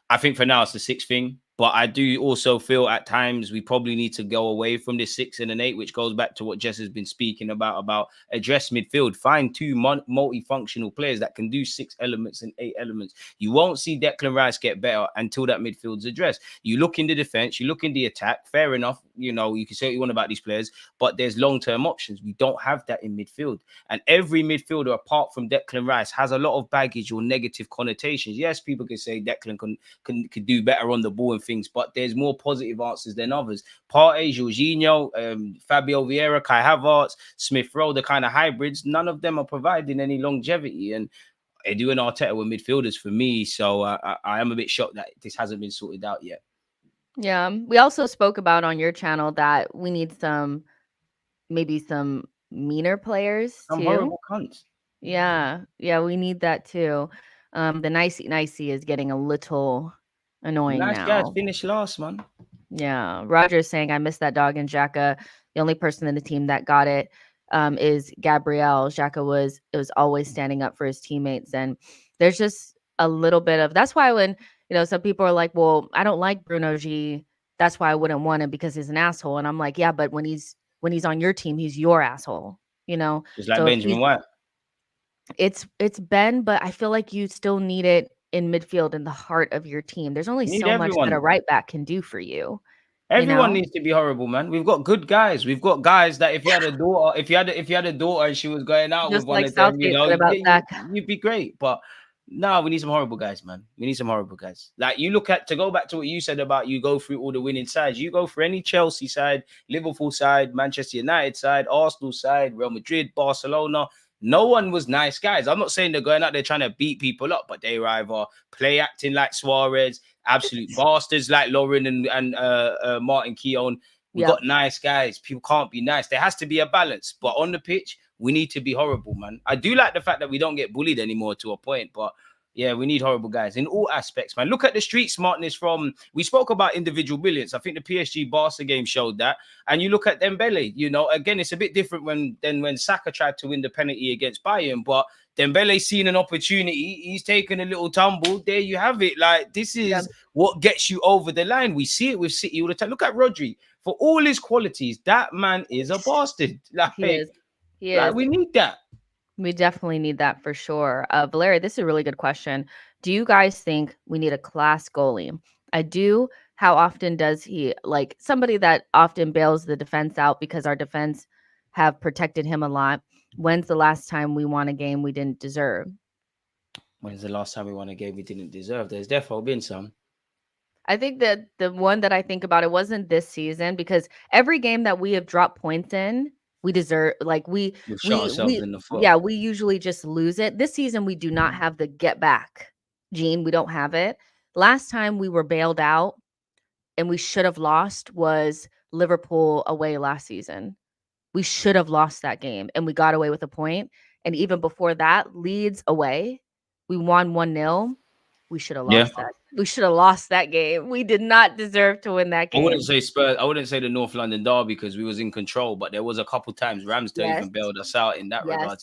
I think for now it's the 6 thing, but I do also feel at times we probably need to go away from this 6 and an 8, which goes back to what Jess has been speaking about address midfield. Find two multifunctional players that can do 6 elements and 8 elements. You won't see Declan Rice get better until that midfield's addressed. You look in the defense, you look in the attack. Fair enough, you can say what you want about these players, but there's long-term options. We don't have that in midfield. And every midfielder, apart from Declan Rice, has a lot of baggage or negative connotations. Yes, people can say Declan can do better on the ball and things, but there's more positive answers than others. Partey, Jorginho, Fabio Vieira, Kai Havertz, Smith Rowe, the kind of hybrids, none of them are providing any longevity. And Edu and Arteta were midfielders for me, so I am a bit shocked that this hasn't been sorted out yet. Yeah. We also spoke about on your channel that we need maybe some meaner players Some too. horrible cunts. Yeah. Yeah, we need that too. The nicey is getting a little annoying Nice guys now. finished last, man. Yeah. Roger's saying, I miss that dog in Xhaka. The only person in the team that got it is Gabriel. Xhaka was always standing up for his teammates. And there's just a little bit of, that's why when, some people are like, well, I don't like Bruno G that's why I wouldn't want him because he's an asshole. And I'm like, yeah, but when he's on your team, he's your asshole, you know? Just like So if Benjamin White. it's Ben, but I feel like you still need it in midfield in the heart of your team. There's only You need so much that a everyone. right back can do for you, you Everyone know? needs to be horrible, man. We've got good guys. We've got guys that if you had a daughter, if you had a daughter and she was going out with Just one like of them, Southgate said about Zach. you'd be great. But no, we need some horrible guys, man. We need some horrible guys. Like you look at to go back to what you said about you go through all the winning sides. You go for any Chelsea side, Liverpool side, Manchester United side, Arsenal side, Real Madrid, Barcelona. No one was nice guys. I'm not saying they're going out there trying to beat people up, but they were either play acting like Suarez, absolute bastards like Lauren and Martin Keown. We got nice guys. People can't be nice. There has to be a balance. But on the pitch, we need to be horrible, man. I do like the fact that we don't get bullied anymore to a point, but yeah, we need horrible guys in all aspects, man. Look at the street smartness from, we spoke about individual brilliance. I think the PSG Barca game showed that. And you look at Dembele, you know, again, it's a bit different when Saka tried to win the penalty against Bayern, but Dembele's seen an opportunity. He's taken a little tumble. There you have it. Like, this is what gets you over the line. We see it with City all the time. Look at Rodri. For all his qualities, that man is a bastard. Like, He is. Like, we need that. We definitely need that for sure. Valeria, this is a really good question. Do you guys think we need a class goalie? I do. How often does he, like somebody that often bails the defense out because our defense have protected him a lot? When's the last time we won a game we didn't deserve? When's the last time we won a game we didn't deserve? There's definitely been some. I think that the one that I think about, it wasn't this season because every game that we have dropped points in, we deserve, like we shot ourselves in the foot. Yeah, we usually just lose it. This season we do not have the get back gene. We don't have it. Last time we were bailed out and we should have lost was Liverpool away last season. We should have lost that game and we got away with a point. And even before that, Leeds away, we won 1-0. We should have lost that. We should have lost that game. We did not deserve to win that game. I wouldn't say Spurs. I wouldn't say the North London derby because we was in control, but there was a couple times Ramsdale even bailed us out in that regard.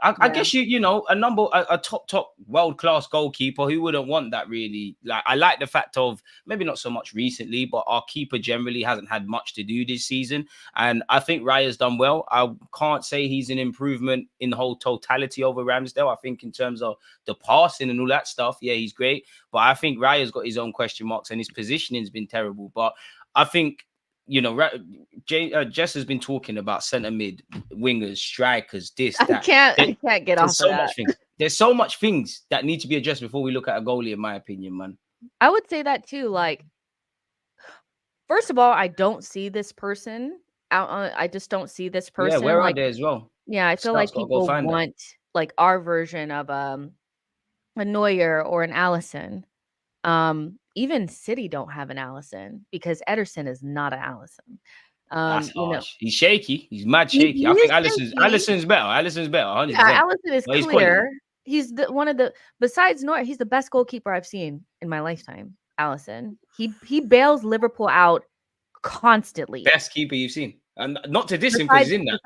I guess you know a top world class goalkeeper who wouldn't want that really. Like I like the fact of maybe not so much recently, but our keeper generally hasn't had much to do this season, and I think Raya's done well. I can't say he's an improvement in the whole totality over Ramsdale. I think in terms of the passing and all that stuff, yeah, he's great, but I think Raya's got his own question marks and his positioning's been terrible. But I think, you know, Jess has been talking about centre mid, wingers, strikers, this, that. I can't get off of that. There's so much things that need to be addressed before we look at a goalie, in my opinion, man. I would say that too. Like, first of all, I don't see this person out on, I just don't see this person. Yeah, we're out there as well. Yeah, I feel like people want like our version of a Neuer or an Alisson. Even City don't have an Alisson because Ederson is not an Alisson. That's harsh. He's shaky. He's mad shaky. I think Alisson's better. Alisson's better. 100%. Yeah, Alisson is clear. He's one of the, besides Neuer, he's the best goalkeeper I've seen in my lifetime. Alisson. He bails Liverpool out constantly. Best keeper you've seen. And not to diss him because he's in that.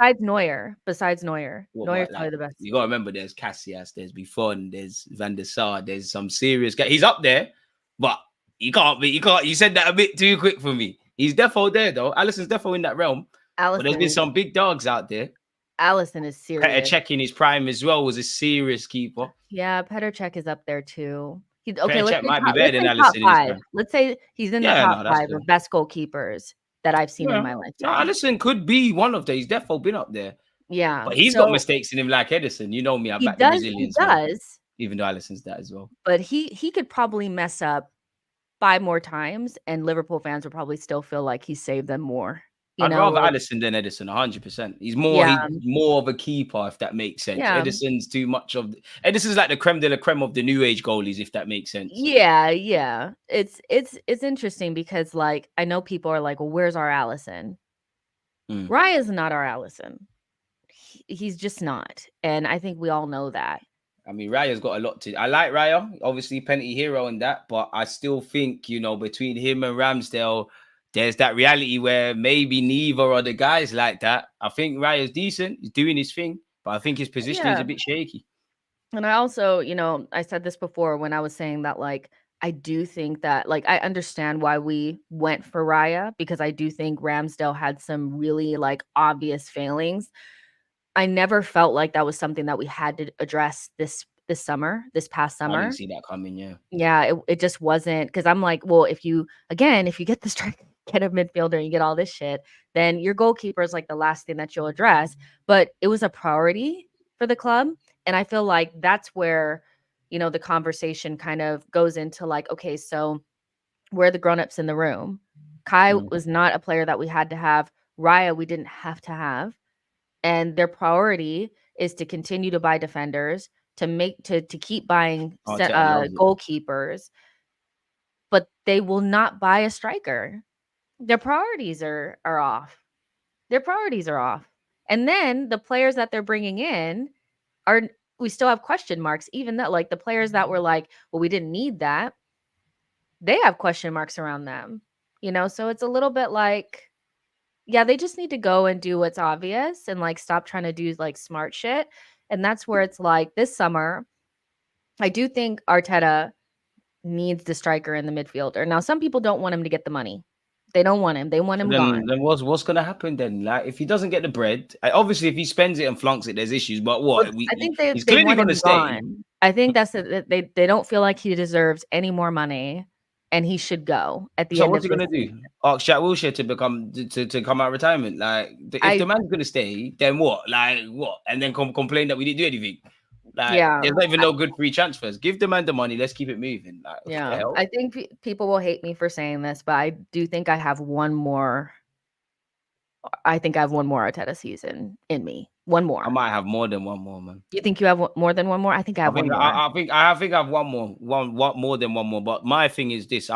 Besides Neuer. Neuer's probably the best. You gotta remember there's Casillas, there's Buffon, there's Van der Sar, there's some serious guy. He's up there, but you said that a bit too quick for me. He's defo there though. Alisson's defo in that realm. But there's been some big dogs out there. Alisson is serious. Petr Cech in his prime as well was a serious keeper. Yeah, Petr Cech is up there too. Petr Cech might be better than Alisson. Let's say he's in the top 5 of best goalkeepers that I've seen in my life. Alisson could be one of them. He's definitely been up there. Yeah. But he's got mistakes in him like Ederson. You know me, I back the Brazilians. He does. Even though Alisson's that as well. But he could probably mess up 5 more times and Liverpool fans would probably still feel like he saved them more. I'd rather Alisson than Ederson, 100%. He's more of a keeper, if that makes sense. Yeah. Ederson's too much of... Ederson's like the creme de la creme of the new age goalies, if that makes sense. Yeah. It's interesting because, like, I know people are like, well, where's our Alisson? Raya's not our Alisson. He's just not. And I think we all know that. I mean, Raya's got a lot to... I like Raya, obviously penalty hero and that, but I still think, you know, between him and Ramsdale... There's that reality where maybe neither are the guys like that. I think Raya's decent. He's doing his thing. But I think his position is a bit shaky. And I also, you know, I said this before when I was saying that, like, I do think that, like, I understand why we went for Raya, because I do think Ramsdale had some really, like, obvious failings. I never felt like that was something that we had to address this past I didn't summer. see that coming. Yeah, Yeah, it just wasn't, because I'm like, well, if you get the striker, get a midfielder, and you get all this shit, then your goalkeeper is like the last thing that you'll address. But it was a priority for the club, and I feel like that's where, the conversation kind of goes into like, okay, so we're the grown-ups in the room. Kai mm. was not a player that we had to have. Raya, we didn't have to have, and their priority is to continue to buy defenders, to keep buying Arteta loves it. goalkeepers, but they will not buy a striker. Their priorities are off. Their priorities are off. And then the players that they're bringing in are we still have question marks, even that, like, the players that were like, well, we didn't need that. They have question marks around them. So it's a little bit like, yeah, they just need to go and do what's obvious and, like, stop trying to do, like, smart shit. And that's where it's like this summer, I do think Arteta needs the striker and the midfielder. Now, some people don't want him to get the money. They don't want him. They want So him then, gone. what's gonna happen then? Like, if he doesn't get the bread, obviously, if he spends it and flunks it, there's issues. But Well, what I think they he's they clearly want gonna him stay. gone. I think that's it. That they don't feel like he deserves any more money, and he should go at the So end what's of he this gonna season. do? Ask Jack Wilshere to become to come out of retirement? Like, if the I man's gonna stay, then what? Like what? And then complain that we didn't do anything. Like, Yeah. there's not even no good free transfers. Give the man the money. Let's keep it moving. Like, what the Yeah, hell? I think people will hate me for saying this, but I do think I have one more. I think I have one more Arteta season in me. One I more. might have more than one more, man. You think you have more than one more? I think I I have think one more. I think I have one more than one more. But my thing is this: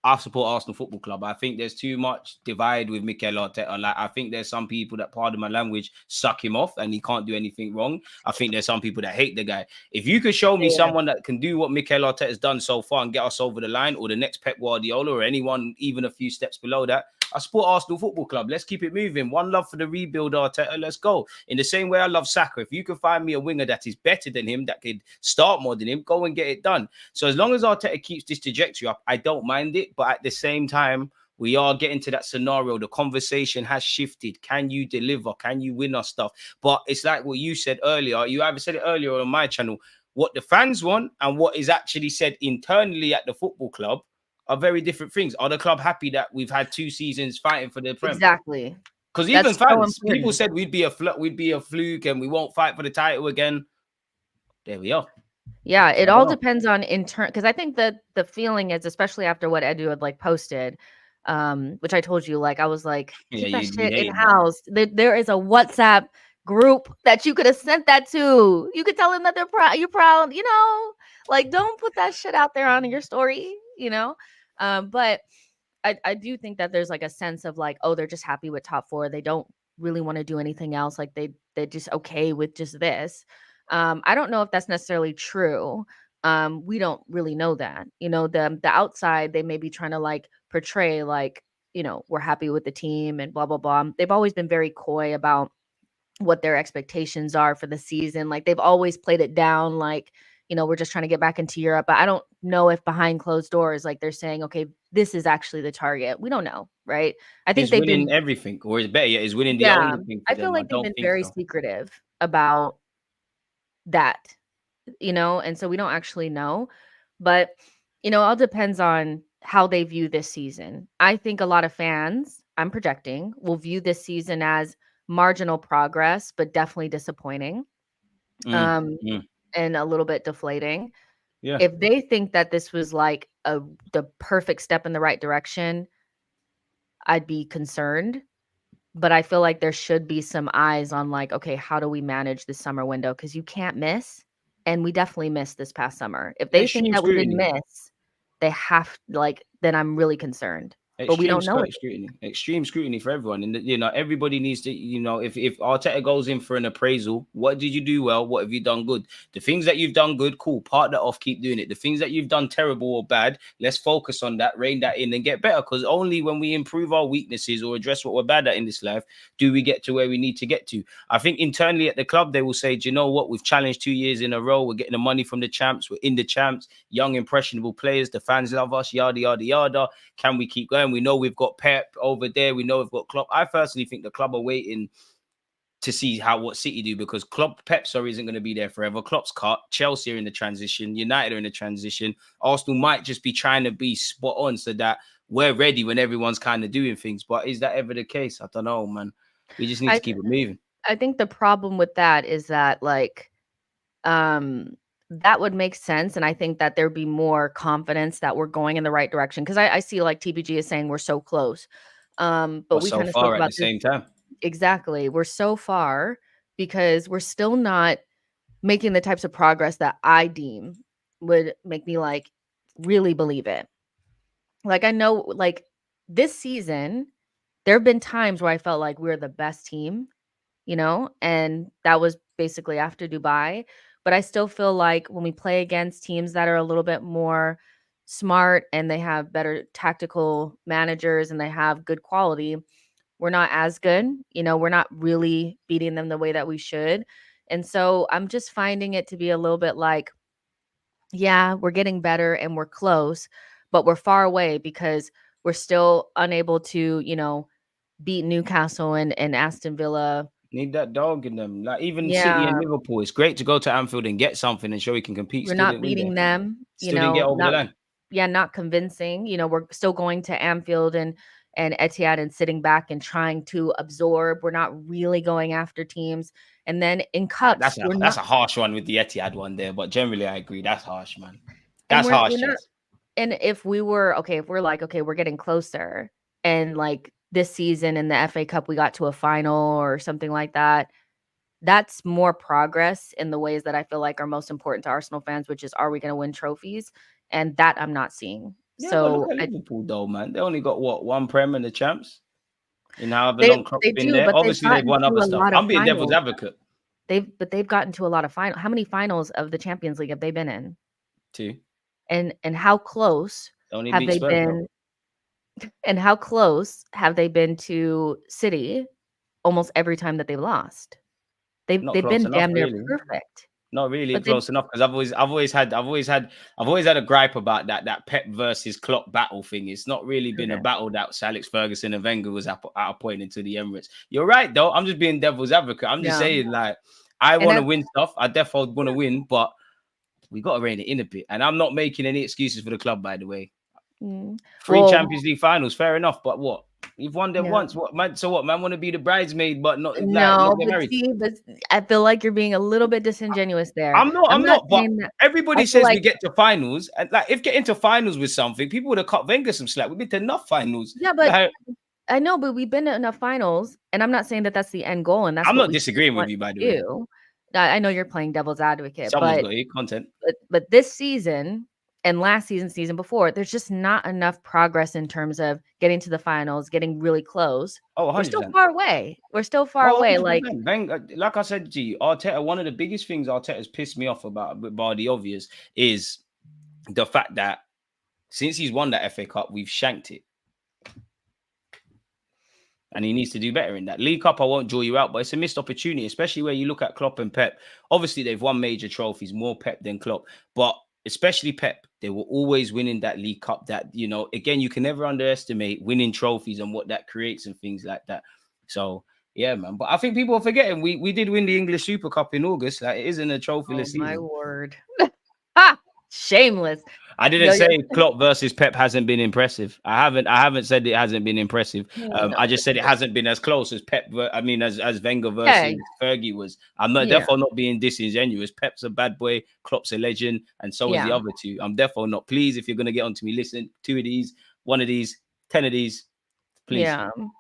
I support Arsenal Football Club. I think there's too much divide with Mikel Arteta. Like, I think there's some people that, pardon my language, suck him off and he can't do anything wrong. I think there's some people that hate the guy. If you could show me Yeah. someone that can do what Mikel Arteta has done so far and get us over the line, or the next Pep Guardiola, or anyone even a few steps below that, I support Arsenal Football Club. Let's keep it moving. One love for the rebuild, Arteta. Let's go. In the same way I love Saka. If you can find me a winger that is better than him, that could start more than him, go and get it done. So as long as Arteta keeps this trajectory up, I don't mind it. But at the same time, we are getting to that scenario. The conversation has shifted. Can you deliver? Can you win us stuff? But it's like what you said earlier. You either said it earlier on my channel. What the fans want and what is actually said internally at the football club are very different things. Are the club happy that we've had 2 seasons fighting for the Prem? Exactly. Because even That's so fans, people important. said we'd be a fluke and we won't fight for the title again. There we are. Yeah, So it I don't all know. depends on because I think that the feeling is, especially after what Edu had, like, posted, which I told you, like, I was like, Yeah, keep that you'd be shit in hating that. house. There is a WhatsApp group that you could have sent that to. You could tell them that you're proud, like, don't put that shit out there on your story. But I do think that there's, like, a sense of, like, oh, they're just happy with top four. They don't really want to do anything else. Like, they're just okay with just this. I don't know if that's necessarily true. We don't really know that. The outside, they may be trying to, like, portray, like, we're happy with the team and blah blah blah. They've always been very coy about what their expectations are for the season. Like, they've always played it down, like, we're just trying to get back into Europe. But I don't know if behind closed doors, like, they're saying, okay, this is actually the target. We don't know, right? I think Is they've winning been, everything, or is better yet, is winning the yeah, only thing for I feel them? I like they've don't been think very so. secretive about that, and so we don't actually know. But, it all depends on how they view this season. I think a lot of fans, I'm projecting, will view this season as marginal progress, but definitely disappointing. Mm, Um, mm, and a little bit deflating. yeah. If they think that this was like the perfect step in the right direction, I'd be concerned. But I feel like there should be some eyes on, like, okay, how do we manage this summer window? Because you can't miss. And we definitely missed this past summer. If they think Extreme that we didn't scrutiny. miss, they have, like, then I'm really concerned. but we don't know it. Extreme scrutiny for everyone, and everybody needs to, if Arteta goes in for an appraisal, what did you do well? What have you done good? The things that you've done good, cool, part that off, keep doing it. The things that you've done terrible or bad, let's focus on that, rein that in, and get better. Because only when we improve our weaknesses or address what we're bad at in this life do we get to where we need to get to. I think internally at the club they will say, do you know what? We've challenged 2 years in a row. We're getting the money from the champs. We're in the champs. Young impressionable players. The fans love us. Yada yada yada. Can we keep going? We know we've got Pep over there. We know we've got Klopp. I personally think the club are waiting to see what City do, because Pep isn't going to be there forever. Klopp's cut. Chelsea are in the transition. United are in the transition. Arsenal might just be trying to be spot on so that we're ready when everyone's kind of doing things. But is that ever the case? I don't know, man. We just need to keep it moving. I think the problem with that is that, like, that would make sense. And I think that there'd be more confidence that we're going in the right direction. Because I see, like, TBG is saying we're so close. But we so kind of far spoke at about the same time. Exactly. We're so far because we're still not making the types of progress that I deem would make me, like, really believe it. Like, I know, like, this season, there have been times where I felt like we're the best team, and that was basically after Dubai. But I still feel like when we play against teams that are a little bit more smart and they have better tactical managers and they have good quality, we're not as good. We're not really beating them the way that we should. And so I'm just finding it to be a little bit like, yeah, we're getting better and we're close, but we're far away because we're still unable to, beat Newcastle and Aston Villa. Need that dog in them. Like, even City Yeah. and Liverpool, it's great to go to Anfield and get something and show you can compete. We're Still not didn't win beating there. them, Still didn't get over the line. not convincing. We're still going to Anfield and Etihad and sitting back and trying to absorb. We're not really going after teams. And then in cups, that's a harsh one with the Etihad one there, but generally I agree. That's harsh, man. That's harsh. We're not, and if we're like, okay, we're getting closer, and like this season in the FA Cup, we got to a final or something like that. That's more progress in the ways that I feel like are most important to Arsenal fans, which is, are we going to win trophies? And that I'm not seeing. Yeah, so but look at Liverpool though, man. They only got one Prem and the champs. In however they, long Klopp's they been do, there. but Obviously, they've won other stuff. I'm being devil's advocate. They've gotten to a lot of finals. How many finals of the Champions League have they been in? 2. And how close have they been? And how close have they been to City? Almost every time that they've lost, they've been damn near perfect. Not really close enough, because I've always had a gripe about that Pep versus Klopp battle thing. It's not really been a battle that Sir Alex Ferguson and Wenger was at a point into the Emirates. You're right though. I'm just being devil's advocate. I'm just saying, like, I want to win stuff. I definitely want to win, but we got to rein it in a bit. And I'm not making any excuses for the club, by the way. 3 Champions League finals, fair enough. But what? You've won them once. What, man? So what? Man, want to be the bridesmaid, but not. No, but I feel like you're being a little bit disingenuous there. I'm not. But everybody says we get to finals, and like, if getting to finals with something, people would have cut Wenger some slack. We've been to enough finals. Yeah, but I know, but we've been to enough finals, and I'm not saying that that's the end goal. And that's I'm not disagreeing with you, by the way. I know you're playing devil's advocate. Someone's got your content. But this season and last season before, there's just not enough progress in terms of getting to the finals, getting really close. Oh, 100%. We're still far away. Away. Like I said to you, Arteta, one of the biggest things Arteta's pissed me off about, bar the obvious, is the fact that since he's won that FA Cup, we've shanked it. And he needs to do better in that. League Cup, I won't draw you out, but it's a missed opportunity, especially where you look at Klopp and Pep. Obviously, they've won major trophies, more Pep than Klopp. But especially Pep, they were always winning that League Cup. That, again, you can never underestimate winning trophies and what that creates and things like that. So, yeah, man. But I think people are forgetting we did win the English Super Cup in August. Like, it isn't a trophyless season. My word. Ha! Shameless. I didn't say Klopp versus Pep hasn't been impressive. I haven't said it hasn't been impressive. I just said it hasn't been as close as as Wenger versus Fergie was. I'm not definitely not being disingenuous. Pep's a bad boy, Klopp's a legend, and so is the other two. I'm definitely not. Please, if you're gonna get onto me, listen, 2 of these, 1 of these, 10 of these, please. Yeah. Look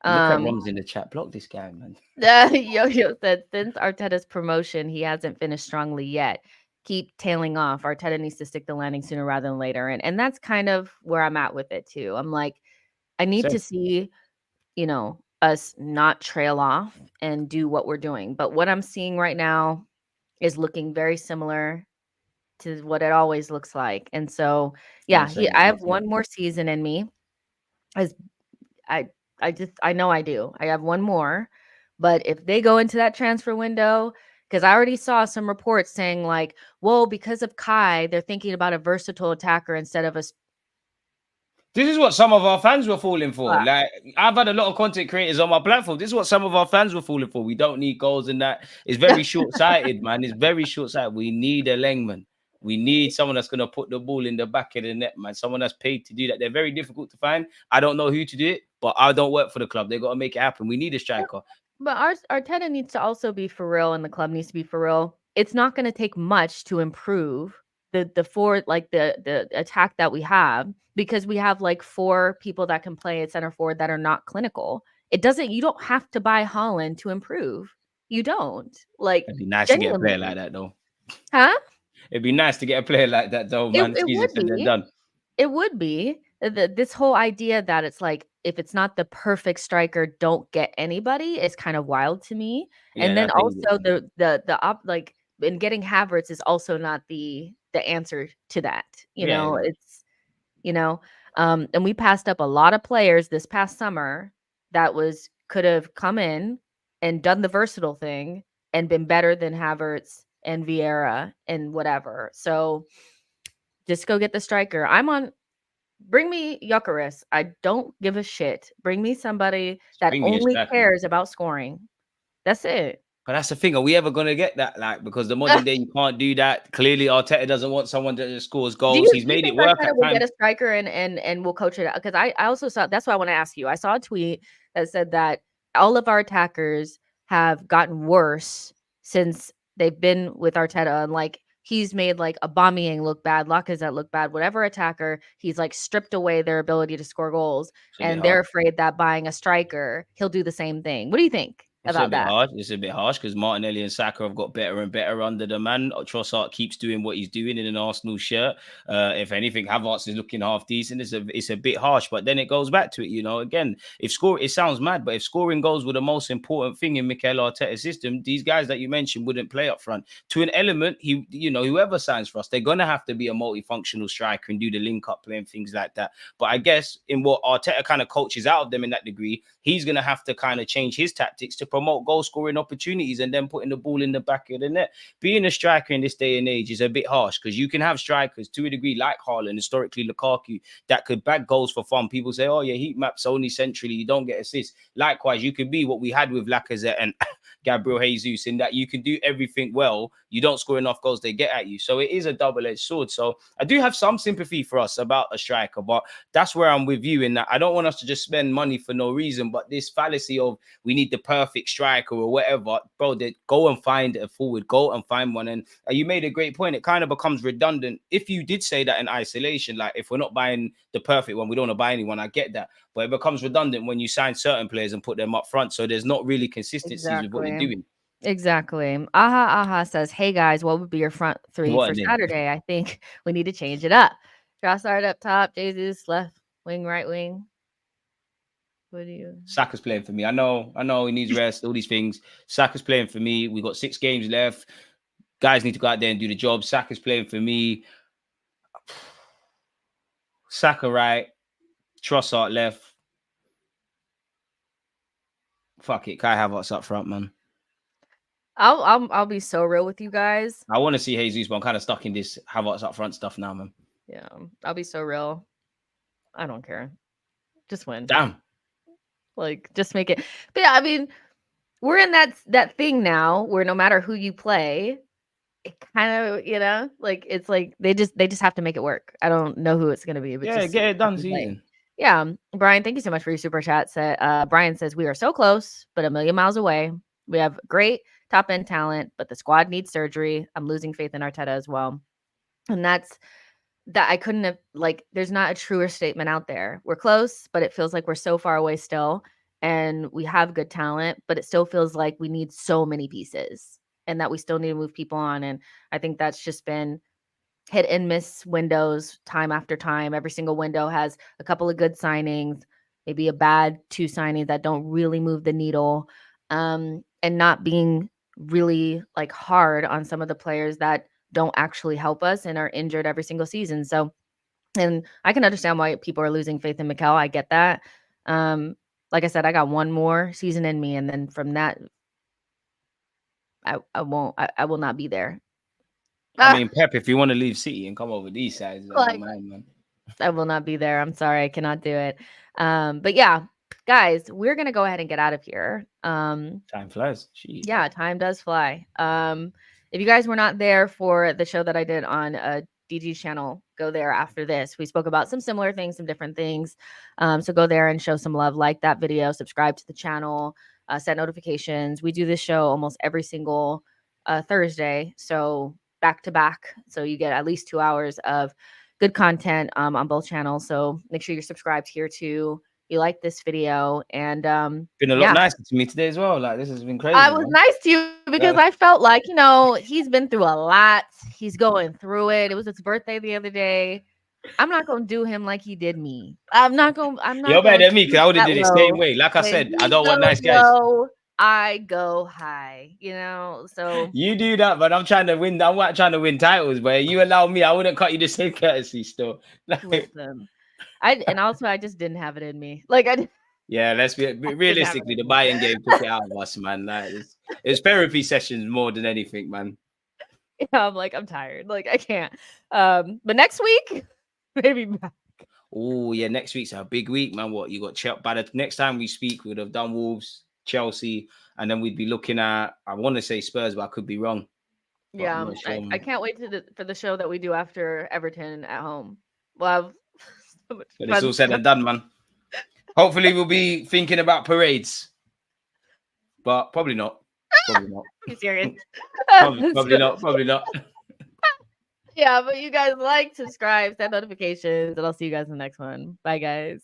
at Rom's in the chat. Block this guy, man. Yo said, since Arteta's promotion, he hasn't finished strongly yet. Keep tailing off. Arteta needs to stick the landing sooner rather than later. And that's kind of where I'm at with it too. I'm like, I need Same. to see, us not trail off and do what we're doing. But what I'm seeing right now is looking very similar to what it always looks like. And so, Yeah, yeah, same I as have well. one more season in me. As I I know I do. I have one more. But if they go into that transfer window, because I already saw some reports saying like, well, because of Kai, they're thinking about a versatile attacker instead of a This is what some of our fans were falling for. squad. Like, I've had a lot of content creators on my platform. This is what some of our fans were falling for. We don't need goals and that. It's very short-sighted, man. It's very short-sighted. We need a Lengman. We need someone that's going to put the ball in the back of the net, man. Someone that's paid to do that. They're very difficult to find. I don't know who to do it, but I don't work for the club. They got to make it happen. We need a striker. But Arteta needs to also be for real, and the club needs to be for real. It's not going to take much to improve the forward, like the attack that we have, because we have like 4 people that can play at center forward that are not clinical. It doesn't. You don't have to buy Holland to improve. You don't like It'd be nice to get a player like genuinely, that, though. huh? It'd be nice to get a player like that, though, man. It It's easier would said than be. done. It would be. This whole idea that it's like if it's not the perfect striker, don't get anybody is kind of wild to me. Yeah, And then that's it. also like in getting Havertz is also not the answer to that. Yeah, It's and we passed up a lot of players this past summer that could have come in and done the versatile thing and been better than Havertz and Vieira and whatever. So just go get the striker. Bring me Gyökeres. I don't give a shit. Bring me somebody that bring me a only striker. cares about scoring. That's it. But that's the thing. Are we ever going to get that? Like, because the modern day, you can't do that. Clearly, Arteta doesn't want someone that just scores Do goals. you He's do you made it think work Arteta at will get times. a striker and we'll coach it out? Because I also saw, that's why I want to ask you. I saw a tweet that said that all of our attackers have gotten worse since they've been with Arteta, and like he's made like Aubameyang look bad, Lacazette look bad, whatever attacker, he's like stripped away their ability to score goals, It's a bit and hard. they're afraid that buying a striker, he'll do the same thing. What do you think It's a about bit that? harsh. It's a bit harsh because Martinelli and Saka have got better and better under the man. Trossard keeps doing what he's doing in an Arsenal shirt. If anything, Havertz is looking half decent. It's a bit harsh, but then it goes back to it. Again, it sounds mad, but if scoring goals were the most important thing in Mikel Arteta's system, these guys that you mentioned wouldn't play up front. To an element, whoever signs for us, they're gonna have to be a multifunctional striker and do the link up play and things like that. But I guess in what Arteta kind of coaches out of them in that degree, he's gonna have to kind of change his tactics to promote goal scoring opportunities and then putting the ball in the back of the net. Being a striker in this day and age is a bit harsh because you can have strikers to a degree like Haaland, historically Lukaku, that could bag goals for fun. People say, oh, your heat maps only centrally, you don't get assists. Likewise, you can be what we had with Lacazette and Gabriel Jesus in that you can do everything well. You don't score enough goals, they get at you. So it is a double-edged sword. So I do have some sympathy for us about a striker, but that's where I'm with you in that I don't want us to just spend money for no reason. But this fallacy of we need the perfect striker or whatever, bro, they go and find a forward, go and find one. And you made a great point. It kind of becomes redundant if you did say that in isolation. Like if we're not buying the perfect one, we don't want to buy anyone. I get that, but it becomes redundant when you sign certain players and put them up front. So there's not really consistencies with what you're Exactly. doing. Exactly. Aha says, "Hey guys, what would be your front 3 What for a name. Saturday? I think we need to change it up. Trossard up top, Jesus left wing, right wing. What do you?" Saka's playing for me. I know he needs rest, all these things. Saka's playing for me. We got 6 games left. Guys need to go out there and do the job. Saka's playing for me. Saka right, Trossard left. Fuck it, Kai Havertz up front, man. I'll be so real with you guys. I want to see Jesus, but I'm kind of stuck in this Havertz up front stuff now, man. Yeah, I'll be so real. I don't care. Just win. Damn. Like, just make it. But yeah, I mean, we're in that thing now where no matter who you play, it kind of, like it's like they just have to make it work. I don't know who it's gonna be, but Yeah, just get it have done to play. season. Yeah, Brian, thank you so much for your super chat. Brian says we are so close, but a million miles away. We have great top end talent, but the squad needs surgery. I'm losing faith in Arteta as well, and that's that. I couldn't have there's not a truer statement out there. We're close, but it feels like we're so far away still, and we have good talent, but it still feels like we need so many pieces, and that we still need to move people on. And I think that's just been hit and miss windows time after time. Every single window has a couple of good signings, maybe a bad 2 signings that don't really move the needle, and not being really like hard on some of the players that don't actually help us and are injured every single season. So, and I can understand why people are losing faith in Mikel. I get that. Like I said, I got one more season in me, and then from that, I will not be there. I mean, Pep, if you want to leave City and come over these sides, I don't Like, mind, man. I will not be there. I'm sorry, I cannot do it. But yeah, guys, we're gonna go ahead and get out of here. Time flies. Jeez. Yeah, time does fly. If you guys were not there for the show that I did on DG's channel, go there after this. We spoke about some similar things, some different things. So go there and show some love, like that video, subscribe to the channel, set notifications. We do this show almost every single Thursday, so back to back. So you get at least 2 hours of good content on both channels. So make sure you're subscribed here too. You like this video, and Been a lot yeah, nicer to me today as well. Like, this has been crazy, I was man. nice to you because I felt like, he's been through a lot. He's going through it. It was his birthday the other day. I'm not gonna do him like he did me. I'm not You're gonna better than me because stoop I would have that did the same low. way. Like I When said, I he don't want goes nice guys. low, I go high, So You do that, but I'm trying to win. I'm not trying to win titles, but you allow me, I wouldn't cut you the same courtesy still. Like, listen. I just didn't have it in me. Like I yeah, let's be didn't have realistically. it The in me. buying game took it out of us, man. Like, it's therapy sessions more than anything, man. Yeah, I'm like, I'm tired. Like I can't. But next week, maybe back. Oh yeah, next week's a big week, man. What you got? By the next time we speak, we'd have done Wolves, Chelsea, and then we'd be looking at. I want to say Spurs, but I could be wrong. But Yeah, I'm not sure. I can't wait for the show that we do after Everton at home. We'll have so much But it's fun all said stuff. and done, man. Hopefully, we'll be thinking about parades, but probably not. Probably not. You serious? Probably not. Probably not. Yeah, but you guys like, subscribe, set notifications, and I'll see you guys in the next one. Bye, guys.